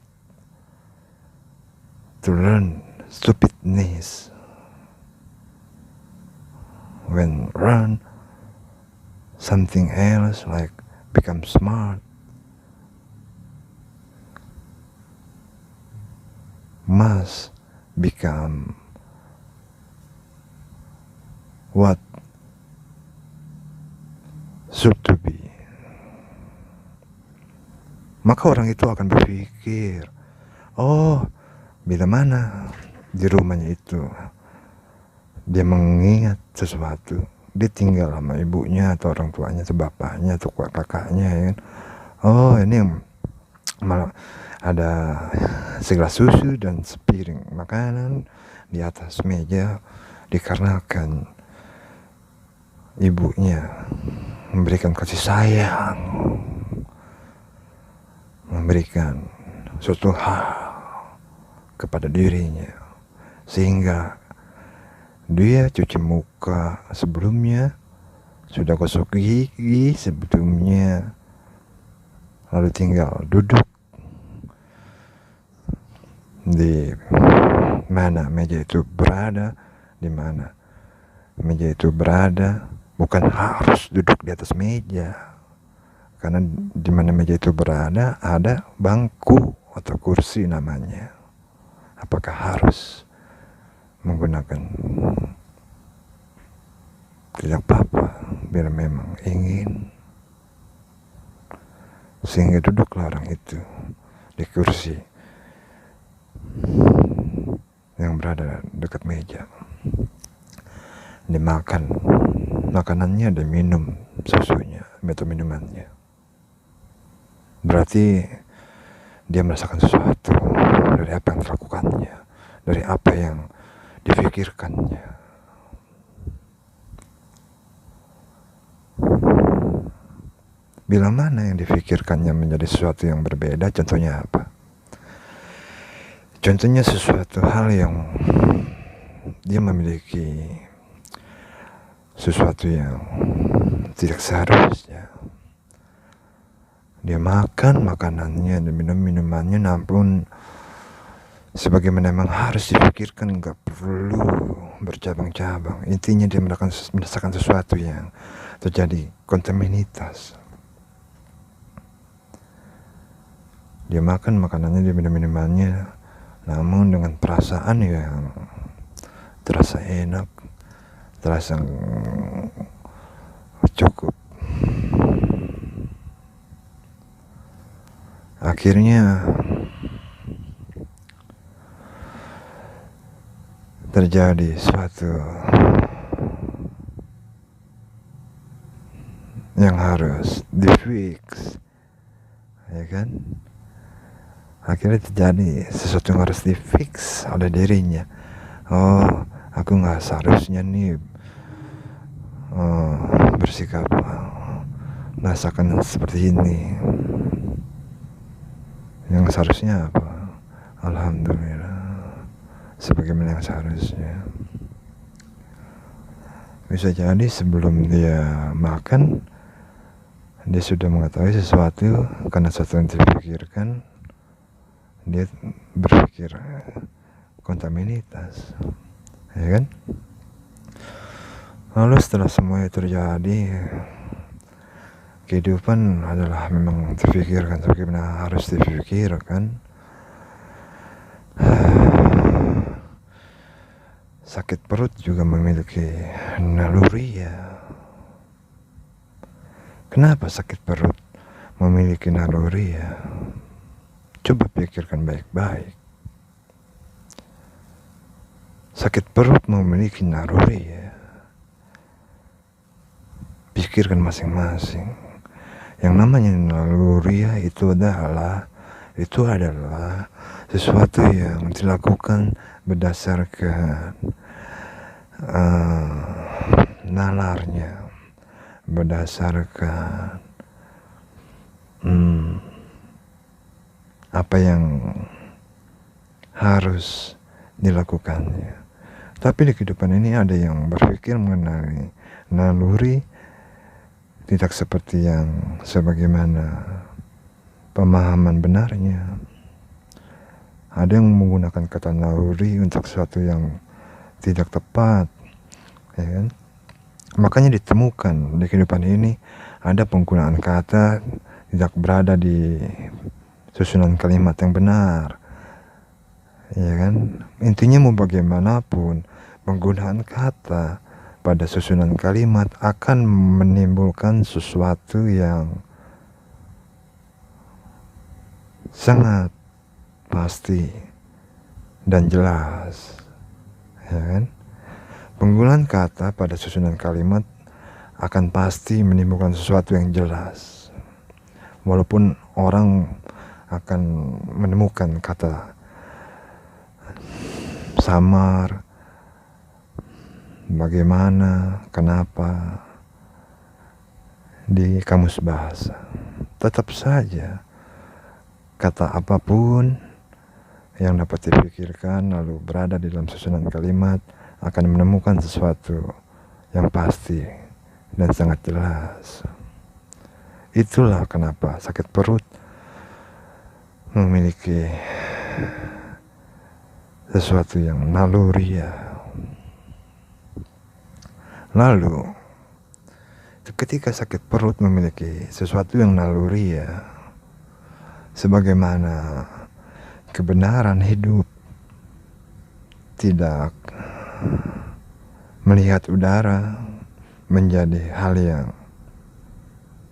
to learn stupidness. When learn something else, like become smart, must become what should to be. Maka orang itu akan berpikir, oh, bila mana di rumahnya itu dia mengingat sesuatu, dia tinggal sama ibunya atau orang tuanya atau bapaknya atau kakaknya, ya kan? Oh, ini malah ada segelas susu dan sepiring makanan di atas meja dikarenakan ibunya memberikan kasih sayang, memberikan suatu hal kepada dirinya, sehingga dia cuci muka sebelumnya, sudah gosok gigi sebelumnya, lalu tinggal duduk di mana meja itu berada, di mana meja itu berada, bukan harus duduk di atas meja, karena di mana meja itu berada ada bangku atau kursi namanya. Apakah harus menggunakan? Tidak apa-apa bila memang ingin, sehingga duduklah orang itu di kursi yang berada dekat meja. Dimakan makanannya dan minum susunya atau minumannya. Berarti dia merasakan sesuatu dari apa yang dilakukannya, dari apa yang difikirkannya. Bila mana yang difikirkannya menjadi sesuatu yang berbeda, contohnya apa? Contohnya sesuatu hal yang dia memiliki sesuatu yang tidak seharusnya. Dia makan makanannya dan minum minumannya, namun sebagaimana memang harus dipikirkan, nggak perlu bercabang-cabang. Intinya dia merasakan sesuatu yang terjadi kontaminitas. Dia makan makanannya, dia minum minumannya, namun dengan perasaan yang terasa enak, terasa cukup. Akhirnya terjadi suatu yang harus di-fix, ya kan? Akhirnya terjadi sesuatu yang harus di-fix oleh dirinya. Oh, aku nggak seharusnya nih bersikap merasakan seperti ini. Yang seharusnya apa? Alhamdulillah, sebagaimana yang seharusnya. Bisa jadi sebelum dia makan, dia sudah mengetahui sesuatu, karena sesuatu yang dipikirkan, dia berpikir kontaminitas, ya kan? Lalu setelah semua itu terjadi, kehidupan adalah memang terpikirkan sebagaimana harus dipikirkan. Sakit perut juga memiliki naluri ya. Kenapa sakit perut memiliki naluri ya? Coba pikirkan baik-baik. Sakit perut memiliki naluri ya. Pikirkan masing-masing. Yang namanya naluri ya, itu adalah sesuatu yang dilakukan berdasarkan nalarnya, berdasarkan apa yang harus dilakukannya. Tapi di kehidupan ini ada yang berpikir mengenai naluri tidak seperti yang sebagaimana pemahaman benarnya. Ada yang menggunakan kata naluri untuk sesuatu yang tidak tepat, ya kan? Makanya ditemukan di kehidupan ini ada penggunaan kata tidak berada di susunan kalimat yang benar, ya kan? Intinya mau bagaimanapun penggunaan kata pada susunan kalimat akan menimbulkan sesuatu yang sangat pasti dan jelas, ya kan? Penggunaan kata pada susunan kalimat akan pasti menimbulkan sesuatu yang jelas, walaupun orang akan menemukan kata samar, bagaimana, kenapa di kamus bahasa. Tetap saja kata apapun yang dapat dipikirkan lalu berada di dalam susunan kalimat akan menemukan sesuatu yang pasti dan sangat jelas. Itulah kenapa sakit perut memiliki sesuatu yang naluriah. Lalu ketika sakit perut memiliki sesuatu yang naluriah, sebagaimana kebenaran hidup tidak melihat udara menjadi hal yang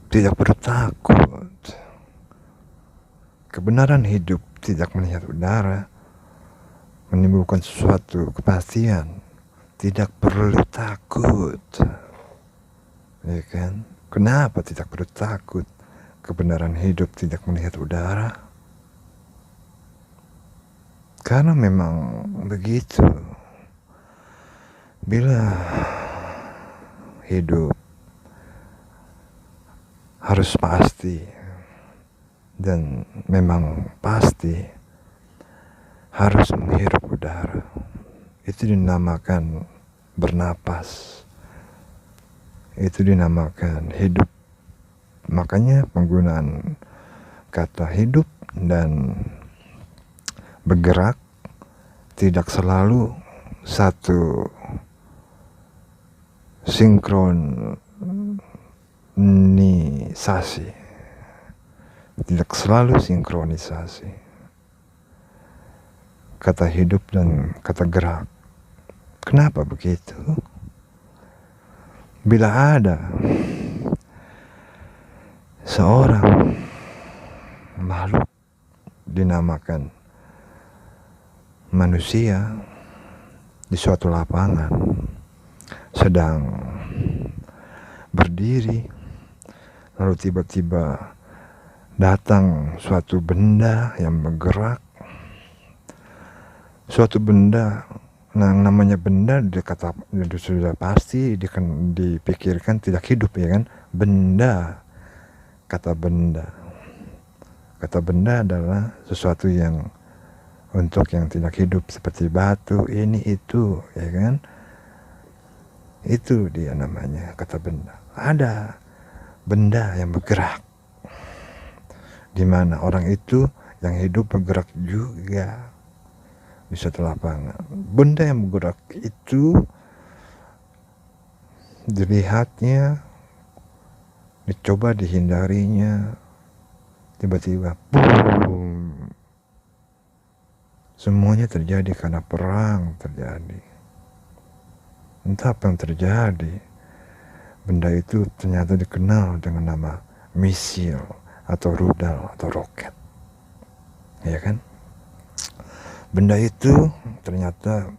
tidak perlu takut. Kebenaran hidup tidak melihat udara menimbulkan sesuatu kepastian, tidak perlu takut, ya kan? Kenapa tidak perlu takut? Kebenaran hidup tidak melihat udara, karena memang begitu. Bila hidup harus pasti dan memang pasti harus menghirup udara, itu dinamakan bernapas, itu dinamakan hidup. Makanya penggunaan kata hidup dan bergerak tidak selalu satu sinkronisasi, tidak selalu sinkronisasi kata hidup dan kata gerak. Kenapa begitu? Bila ada seorang makhluk dinamakan manusia di suatu lapangan sedang berdiri, lalu tiba-tiba datang suatu benda yang bergerak, suatu benda yang namanya benda sudah pasti dipikirkan tidak hidup, ya kan? Benda, kata benda adalah sesuatu yang untuk yang tidak hidup seperti batu, ini itu, ya kan? Itu dia namanya kata benda. Ada benda yang bergerak, di mana orang itu yang hidup bergerak juga di suatu lapangan. Benda yang bergerak itu dilihatnya, dicoba dihindarinya, tiba-tiba boom, semuanya terjadi karena perang terjadi. Entah apa yang terjadi. Benda itu ternyata dikenal dengan nama misil atau rudal atau roket, ya kan? Benda itu ternyata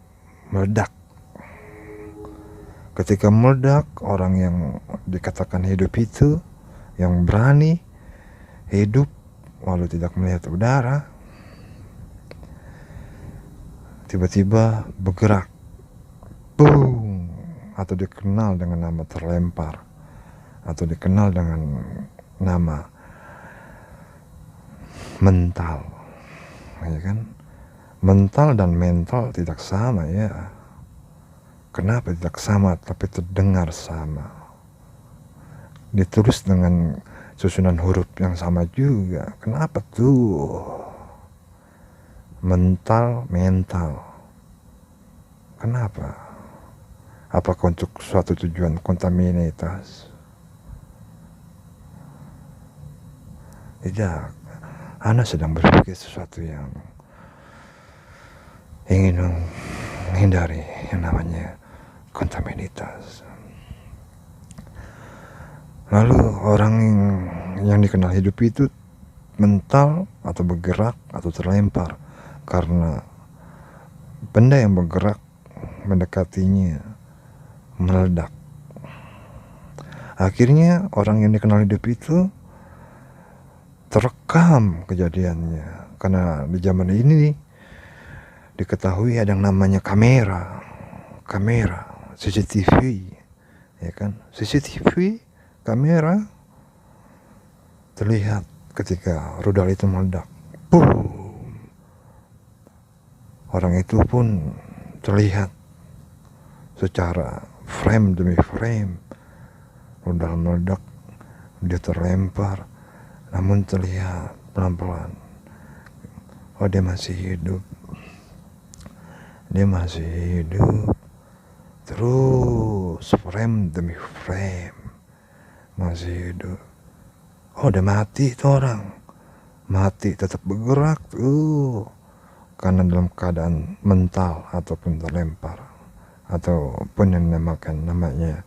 meledak. Ketika meledak, orang yang dikatakan hidup itu, yang berani hidup walau tidak melihat udara, tiba-tiba bergerak, boom, atau dikenal dengan nama terlempar, atau dikenal dengan nama mental, ya kan? Mental dan mental tidak sama ya. Kenapa tidak sama tapi terdengar sama? Ditulis dengan susunan huruf yang sama juga. Kenapa tuh? Mental. Kenapa? Apakah untuk suatu tujuan kontaminitas? Tidak. Anda sedang berpikir sesuatu yang ingin menghindari yang namanya kontaminitas. Lalu orang yang dikenal hidup itu mental atau bergerak atau terlempar karena benda yang bergerak mendekatinya meledak. Akhirnya orang yang dikenal hidup itu terekam kejadiannya, karena di zaman ini diketahui ada yang namanya kamera CCTV, ya kan? CCTV kamera terlihat ketika rudal itu meledak, boom. Orang itu pun terlihat secara frame demi frame, rudal meledak, dia terlempar, namun terlihat pelan-pelan, oh dia masih hidup, terus frame demi frame masih hidup. Oh udah mati itu orang, mati tetap bergerak tuh, karena dalam keadaan mental ataupun terlempar, ataupun yang namanya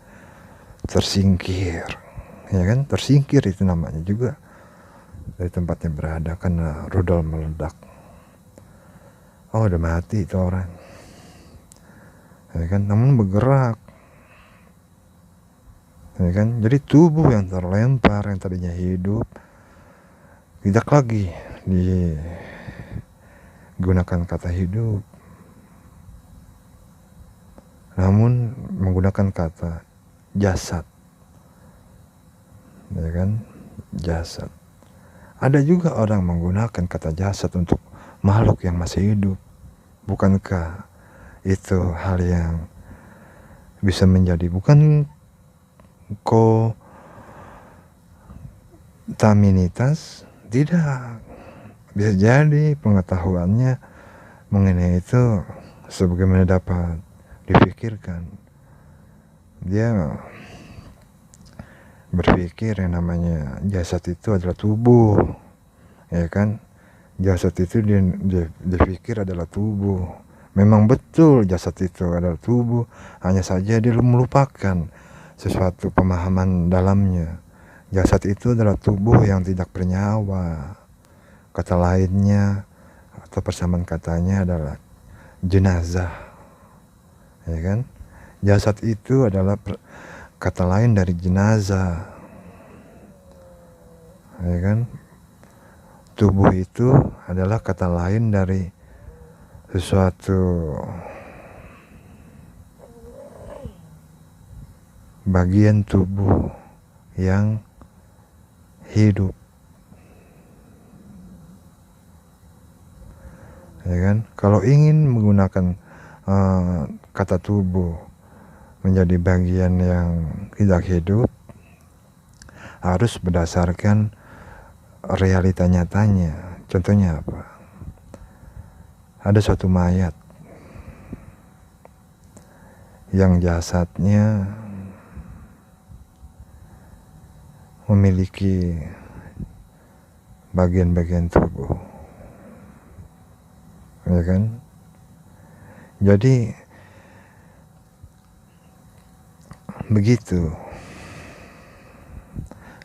tersingkir, ya kan? Tersingkir itu namanya juga dari tempatnya berada karena rudal meledak. Oh udah mati itu orang, ya kan? Namun bergerak, ya kan? Jadi tubuh yang terlempar yang tadinya hidup tidak lagi digunakan kata hidup, namun menggunakan kata jasad, ya kan? Jasad. Ada juga orang menggunakan kata jasad untuk makhluk yang masih hidup. Bukankah itu hal yang bisa menjadi bukan kontaminitas? Tidak. Bisa jadi pengetahuannya mengenai itu sebagaimana dapat dipikirkan. Dia berpikir yang namanya jasad itu adalah tubuh, ya kan? Jasad itu dia pikir adalah tubuh. Memang betul jasad itu adalah tubuh, hanya saja dia melupakan sesuatu pemahaman dalamnya. Jasad itu adalah tubuh yang tidak bernyawa. Kata lainnya atau persamaan katanya adalah jenazah, ya kan? Jasad itu adalah kata lain dari jenazah, ya kan? Tubuh itu adalah kata lain dari sesuatu bagian tubuh yang hidup, ya kan? Kalau ingin menggunakan kata tubuh menjadi bagian yang tidak hidup, harus berdasarkan realita nyatanya. Contohnya apa? Ada suatu mayat yang jasadnya memiliki bagian-bagian tubuh, ya kan? Jadi begitu,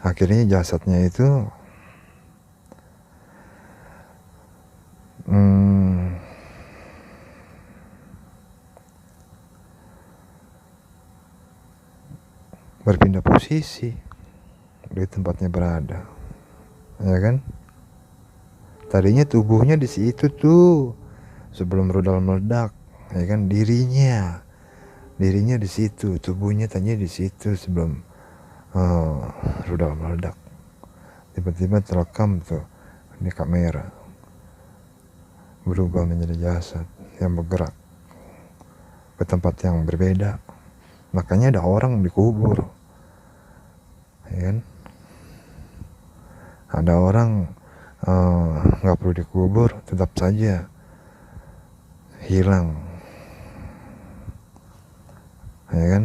akhirnya jasadnya itu berpindah posisi di tempatnya berada, ya kan? Tadinya tubuhnya di situ tuh sebelum rudal meledak, ya kan? Dirinya di situ, tubuhnya tadinya di situ sebelum rudal meledak. Tiba-tiba terekam tuh di kamera, berubah menjadi jasad yang bergerak ke tempat yang berbeda. Makanya ada orang dikubur, ya kan? Ada orang nggak perlu dikubur, tetap saja hilang, ya kan?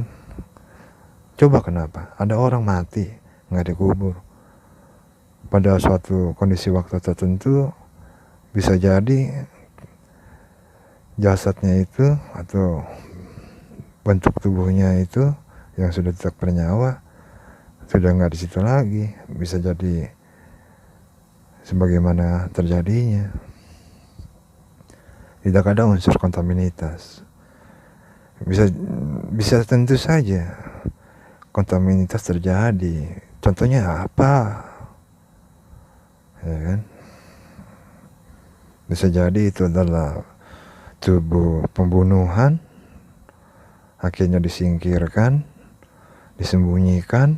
Coba kenapa? Ada orang mati nggak dikubur, pada suatu kondisi waktu tertentu bisa jadi jasadnya itu atau bentuk tubuhnya itu yang sudah tidak bernyawa sudah nggak di situ lagi, bisa jadi sebagaimana terjadinya. Tidak ada unsur kontaminitas. Bisa tentu saja kontaminitas terjadi. Contohnya apa? Ya kan? Bisa jadi itu adalah tubuh pembunuhan, akhirnya disingkirkan, disembunyikan,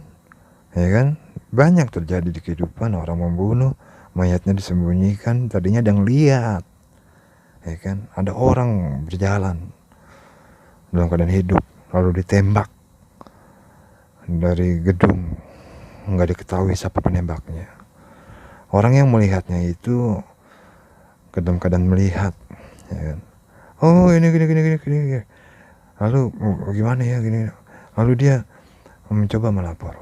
ya kan? Banyak terjadi di kehidupan, orang membunuh, mayatnya disembunyikan, tadinya ada yang lihat, ya kan? Ada orang berjalan dalam keadaan hidup, lalu ditembak dari gedung, nggak diketahui siapa penembaknya. Orang yang melihatnya itu dalam keadaan melihat, ya kan? Oh ini gini. Lalu gimana ya gini. Lalu dia mencoba melapor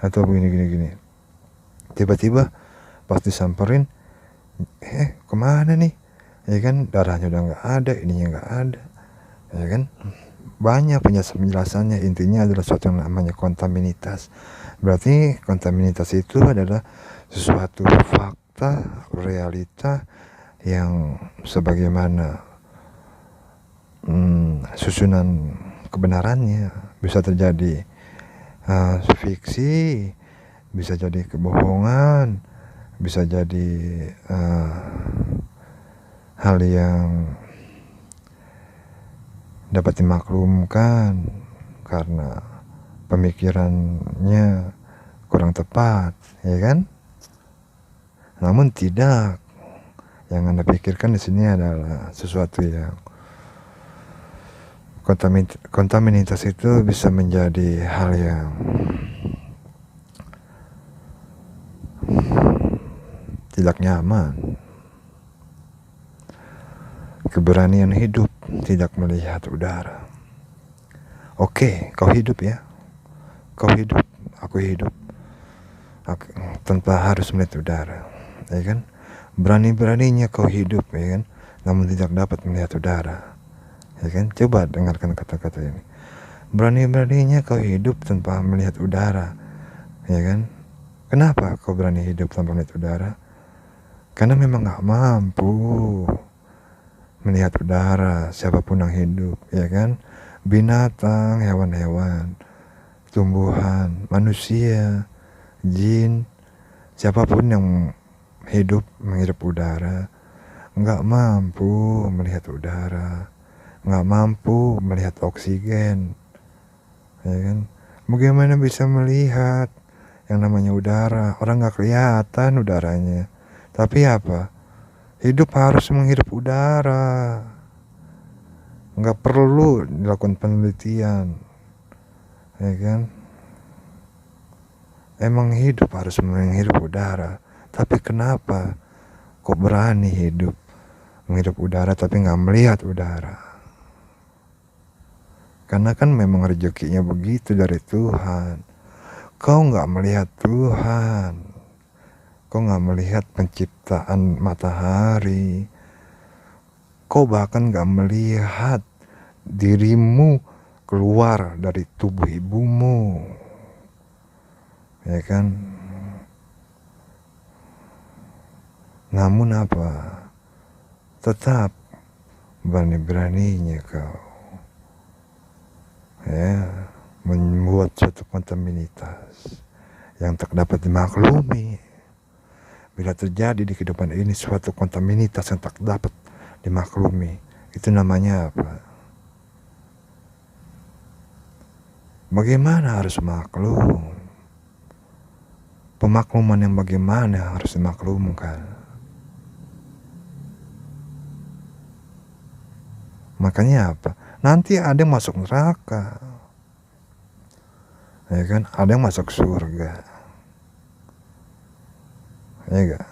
atau gini. Tiba-tiba pas disamperin, kemana nih? Ya kan, darahnya udah nggak ada, ininya nggak ada, ya kan? Banyak penjelasannya. Intinya adalah suatu yang namanya kontaminitas. Berarti kontaminitas itu adalah sesuatu fakta, realita yang sebagaimana susunan kebenarannya. Bisa terjadi fiksi, bisa jadi kebohongan, bisa jadi hal yang dapat dimaklumkan karena pemikirannya kurang tepat, ya kan? Namun tidak, yang Anda pikirkan di sini adalah sesuatu yang kontaminitas itu bisa menjadi hal yang tidak nyaman. Keberanian hidup tidak melihat udara. Oke, kau hidup ya. Kau hidup, aku hidup. Tanpa harus melihat udara, ya kan? Berani-beraninya kau hidup, ya kan? Namun tidak dapat melihat udara, ya kan? Coba dengarkan kata-kata ini. Berani-beraninya kau hidup tanpa melihat udara, ya kan? Kenapa kau berani hidup tanpa melihat udara? Karena memang gak mampu melihat udara, siapapun yang hidup, ya kan? Binatang, hewan-hewan, tumbuhan, manusia, jin, siapapun yang hidup menghirup udara nggak mampu melihat udara, nggak mampu melihat oksigen, ya kan? Bagaimana bisa melihat yang namanya udara? Orang nggak kelihatan udaranya, tapi apa? Hidup harus menghirup udara, nggak perlu dilakukan penelitian, ya kan? Emang hidup harus menghirup udara, tapi kenapa kok berani hidup menghirup udara tapi nggak melihat udara? Karena kan memang rezekinya begitu dari Tuhan. Kau nggak melihat Tuhan, kau nggak melihat penciptaan matahari, kau bahkan nggak melihat dirimu keluar dari tubuh ibumu, ya kan? Namun apa? Tetap berani-beraninya kau, ya, membuat suatu kontaminitas yang tak dapat dimaklumi. Bila terjadi di kehidupan ini suatu kontaminitas yang tak dapat dimaklumi, itu namanya apa? Bagaimana harus maklum? pemakluman yang bagaimana yang harus dimaklumkan. Makanya apa? Nanti ada yang masuk neraka, ya kan? Ada yang masuk surga, ya kan?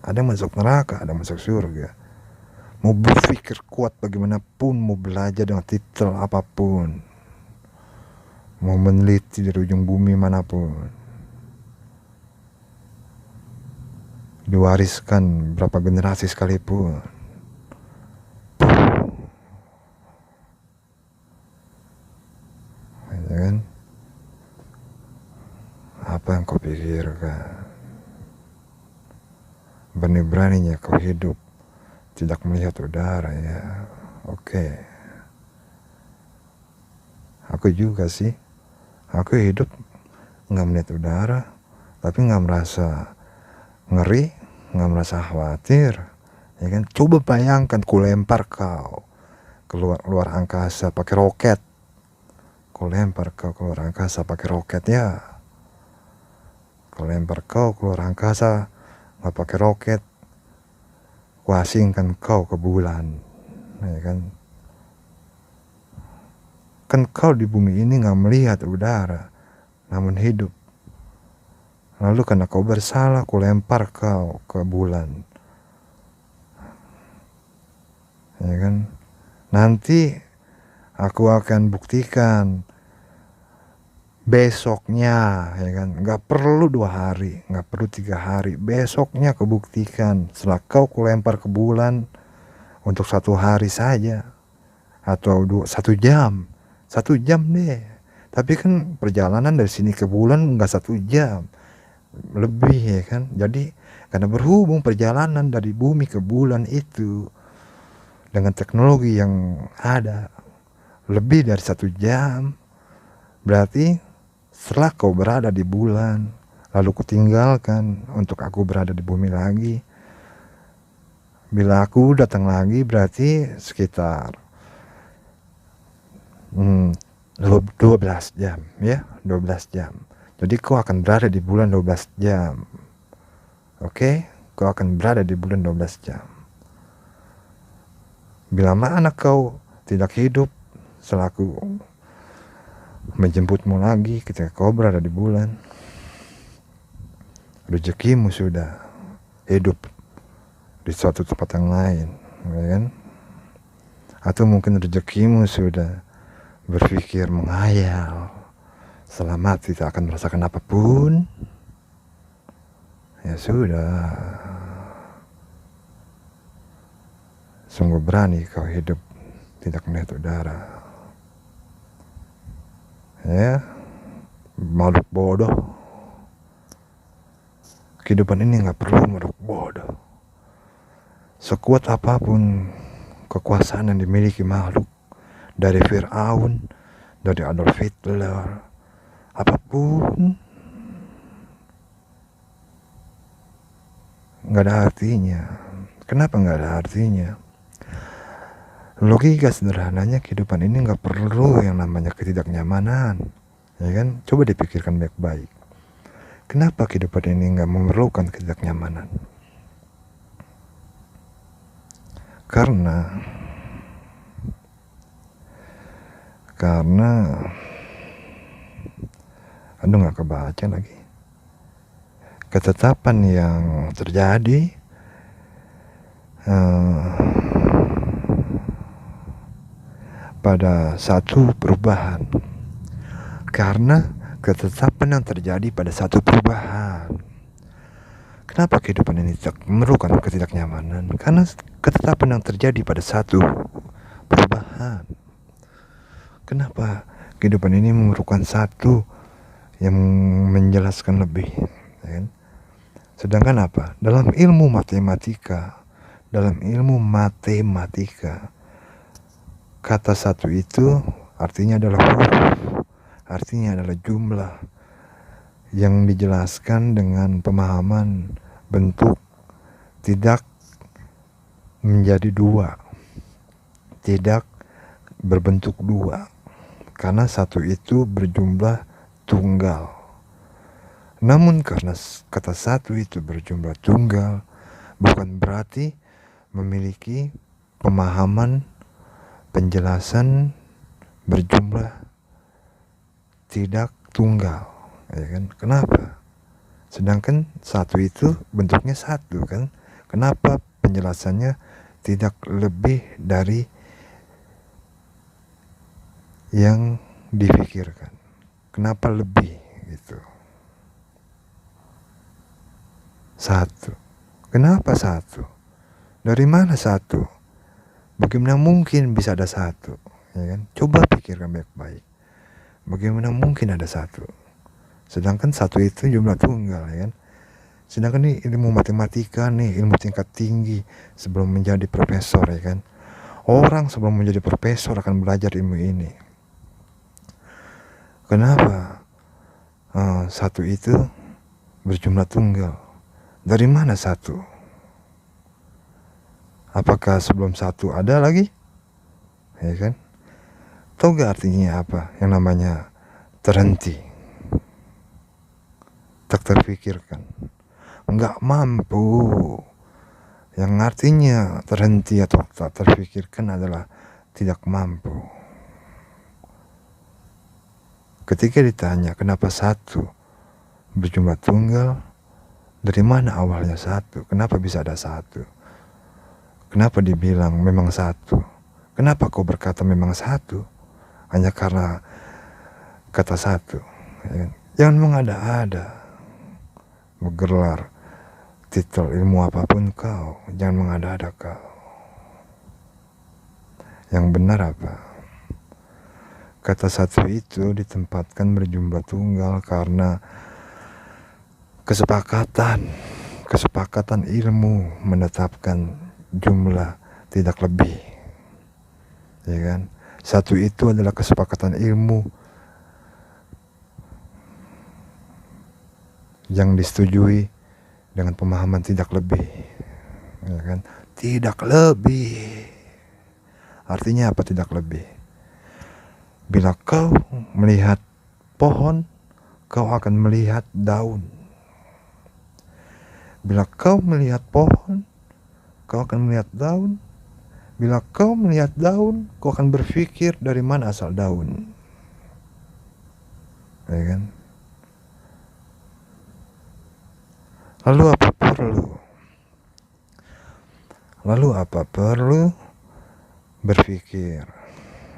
Ada yang masuk neraka, ada yang masuk surga. Mau berpikir kuat bagaimanapun, mau belajar dengan titel apapun, mau meneliti dari ujung bumi manapun, diwariskan berapa generasi sekalipun, ya kan? Apa yang kau pikirkan? Berani-beraninya kau hidup tidak melihat udara, ya. Oke. Aku juga sih. Aku hidup gak melihat udara, tapi gak merasa ngeri, gak merasa khawatir, ya kan? Coba bayangkan ku lempar kau keluar angkasa pakai roket. Ku lempar kau keluar angkasa pakai roket, ya. Ku lempar kau keluar angkasa gak pakai roket, ku asingkan kau ke bulan, ya kan? Kan kau di bumi ini gak melihat udara, namun hidup. Lalu karena kau bersalah, ku lempar kau ke bulan, ya kan? Nanti aku akan buktikan besoknya, ya kan? Gak perlu 2 hari, gak perlu 3 hari, besoknya aku buktikan. Setelah kau ku lempar ke bulan untuk 1 hari saja, atau 1 jam, 1 jam deh. Tapi kan perjalanan dari sini ke bulan gak 1 jam, lebih, ya kan? Jadi karena berhubung perjalanan dari bumi ke bulan itu dengan teknologi yang ada lebih dari 1 jam, berarti setelah kau berada di bulan lalu kutinggalkan untuk aku berada di bumi lagi, bila aku datang lagi berarti sekitar 12 jam, ya, 12 jam. Jadi kau akan berada di bulan 12 jam. Oke? Kau akan berada di bulan 12 jam. Bila mana kau tidak hidup selaku menjemputmu lagi ketika kau berada di bulan, rezekimu sudah hidup di suatu tempat yang lain, ya kan? Atau mungkin rezekimu sudah berpikir menghayal, setelah mati tidak akan merasakan apapun. Ya sudah, sungguh berani kau hidup tidak melihat udara, ya. Makhluk bodoh. Kehidupan ini gak perlu makhluk bodoh. Sekuat apapun kekuasaan yang dimiliki makhluk, dari Fir'aun, dari Adolf Hitler, apapun, gak ada artinya. Kenapa gak ada artinya? Logika sederhananya, kehidupan ini gak perlu yang namanya ketidaknyamanan, ya kan? Coba dipikirkan baik-baik. Kenapa kehidupan ini gak memerlukan ketidaknyamanan? Karena aduh gak kebaca lagi. Ketetapan yang terjadi pada satu perubahan. Karena ketetapan yang terjadi pada satu perubahan. Kenapa kehidupan ini memerlukan ketidaknyamanan? Karena ketetapan yang terjadi pada satu perubahan. Kenapa kehidupan ini memerlukan satu yang menjelaskan lebih, ya kan? Sedangkan apa? Dalam ilmu matematika, kata satu itu artinya adalah huruf, artinya adalah jumlah yang dijelaskan dengan pemahaman bentuk, tidak menjadi 2, tidak berbentuk 2, karena satu itu berjumlah tunggal. Namun karena kata satu itu berjumlah tunggal, bukan berarti memiliki pemahaman, penjelasan berjumlah tidak tunggal, ya kan? Kenapa? Sedangkan satu itu bentuknya satu kan? Kenapa penjelasannya tidak lebih dari yang difikirkan? Kenapa lebih gitu? Satu. Kenapa satu? Dari mana satu? Bagaimana mungkin bisa ada satu? Ya kan? Coba pikirkan baik-baik. Bagaimana mungkin ada satu? Sedangkan satu itu jumlah tunggal, ya kan? Sedangkan ini ilmu matematika nih, ilmu tingkat tinggi sebelum menjadi profesor, ya kan? Orang sebelum menjadi profesor akan belajar ilmu ini. Kenapa? Satu itu berjumlah tunggal. Dari mana satu? Apakah sebelum satu ada lagi? Ya kan? Tahu gak artinya apa? Yang namanya terhenti. Tak terfikirkan. Nggak mampu. Yang artinya terhenti atau tak terfikirkan adalah tidak mampu. Ketika ditanya kenapa satu berjumlah tunggal, dari mana awalnya satu? Kenapa bisa ada satu? Kenapa dibilang memang satu? Kenapa kau berkata memang satu? Hanya karena kata satu. Jangan mengada-ada. Menggelar titel ilmu apapun kau, jangan mengada-ada kau. Yang benar apa? Kata satu itu ditempatkan berjumlah tunggal karena kesepakatan ilmu menetapkan jumlah tidak lebih, ya kan? Satu itu adalah kesepakatan ilmu yang disetujui dengan pemahaman tidak lebih, ya kan? Tidak lebih artinya apa? Tidak lebih. Bila kau melihat pohon, kau akan melihat daun. Bila kau melihat pohon, kau akan melihat daun. Bila kau melihat daun, kau akan berpikir dari mana asal daun, ya kan? Lalu apa perlu berpikir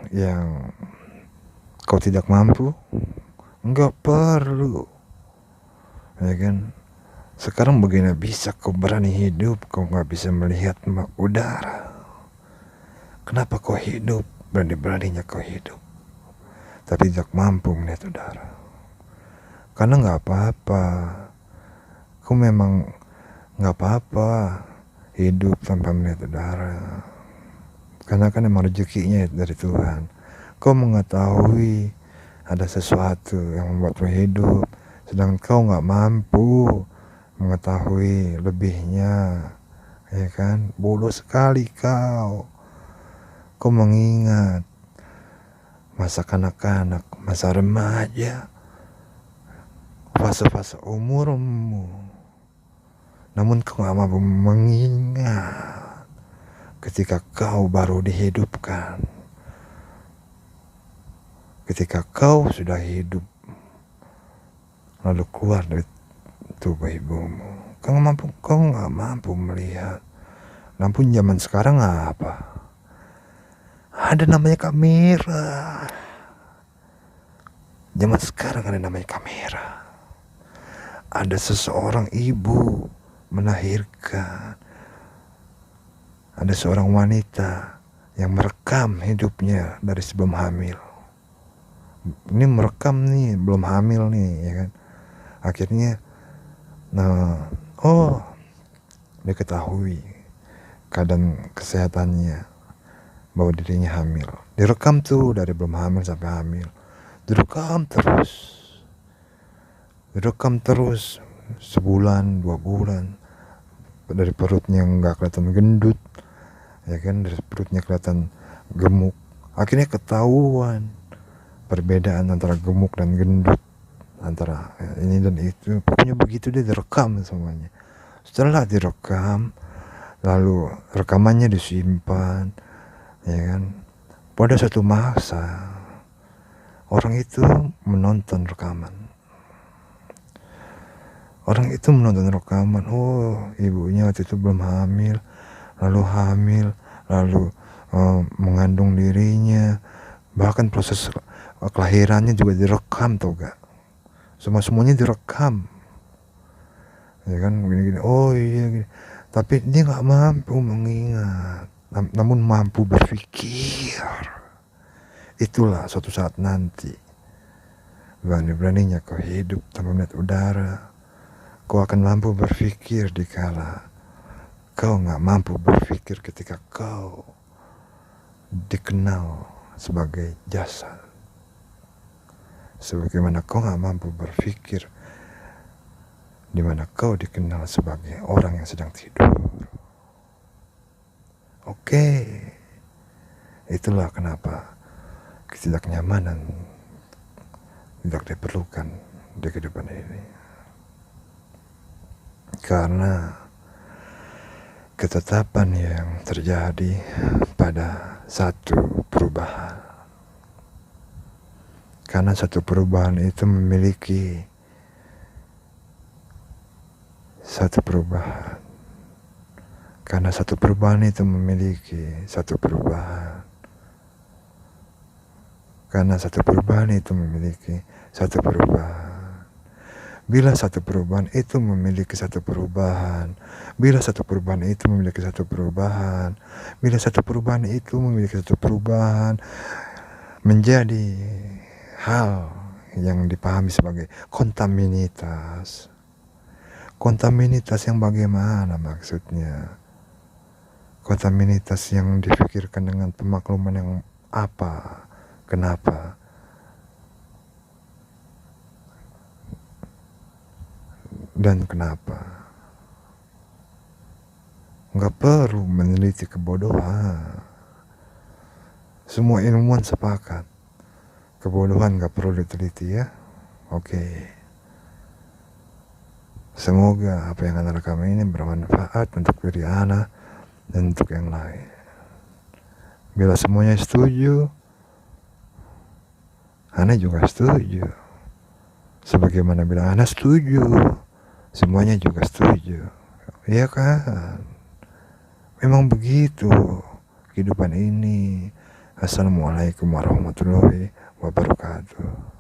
yang kau tidak mampu? Enggak perlu, ya kan? Sekarang bagaimana bisa kau berani hidup, kau gak bisa melihat udara? Kenapa kau hidup, berani-beraninya kau hidup, tapi tidak mampu melihat udara? Karena gak apa-apa. Kau memang gak apa-apa hidup tanpa melihat udara. Karena kan emang rezekinya dari Tuhan. Kau mengetahui ada sesuatu yang membuatmu hidup, sedangkan kau gak mampu mengetahui lebihnya, ya kan? Bodoh sekali kau. Kau mengingat masa kanak-kanak, masa remaja, fase-fase umurmu, namun kau gak mampu mengingat ketika kau baru dihidupkan, ketika kau sudah hidup lalu keluar dari tubuh ibumu. Kau gak mampu melihat. Namun zaman sekarang apa? Ada namanya kamera. Zaman sekarang ada namanya kamera. Ada seseorang ibu melahirkan. Ada seorang wanita yang merekam hidupnya dari sebelum hamil. Ini merekam nih, belum hamil nih, ya kan? Akhirnya, diketahui keadaan kesehatannya bahwa dirinya hamil. Direkam tuh dari belum hamil sampai hamil. Direkam terus sebulan, 2 bulan. Dari perutnya nggak kelihatan gendut, ya kan? Dari perutnya kelihatan gemuk. Akhirnya ketahuan perbedaan antara gemuk dan gendut. antara ini dan itu, pokoknya begitu dia direkam semuanya. Setelah direkam, lalu rekamannya disimpan, ya kan. Pada suatu masa orang itu menonton rekaman. Orang itu menonton rekaman, oh ibunya waktu itu belum hamil, lalu mengandung dirinya, bahkan proses kelahirannya juga direkam tuh gak. Semuanya direkam, ya kan, gini-gini. Oh iya gini. Tapi dia nggak mampu mengingat, namun mampu berpikir. Itulah suatu saat nanti berani-beraninya kau hidup tanpa melihat udara, kau akan mampu berpikir dikala kau nggak mampu berpikir ketika kau dikenal sebagai jasad. Sebagaimana kau nggak mampu berpikir di mana kau dikenal sebagai orang yang sedang tidur. Oke, itulah kenapa ketidaknyamanan tidak diperlukan di kehidupan ini. Karena ketetapan yang terjadi pada satu perubahan. Karena satu perubahan itu memiliki satu perubahan. Karena satu perubahan itu memiliki satu perubahan. Karena satu perubahan itu memiliki satu perubahan. Bila satu perubahan itu memiliki satu perubahan, bila satu perubahan itu memiliki satu perubahan, bila satu perubahan itu memiliki satu perubahan, menjadi hal yang dipahami sebagai kontaminitas. Kontaminitas yang bagaimana maksudnya? Kontaminitas yang difikirkan dengan pemakluman yang apa? Kenapa? Dan kenapa? Nggak perlu meneliti kebodohan. Semua ilmuwan sepakat, kebodohan nggak perlu diteliti ya. Oke. Semoga apa yang Ana rekam ini bermanfaat untuk diri Ana dan untuk yang lain. Bila semuanya setuju, Ana juga setuju. Sebagaimana bila Ana setuju, semuanya juga setuju. Iya kan? Memang begitu kehidupan ini. Assalamualaikum warahmatullahi wabarakatuh.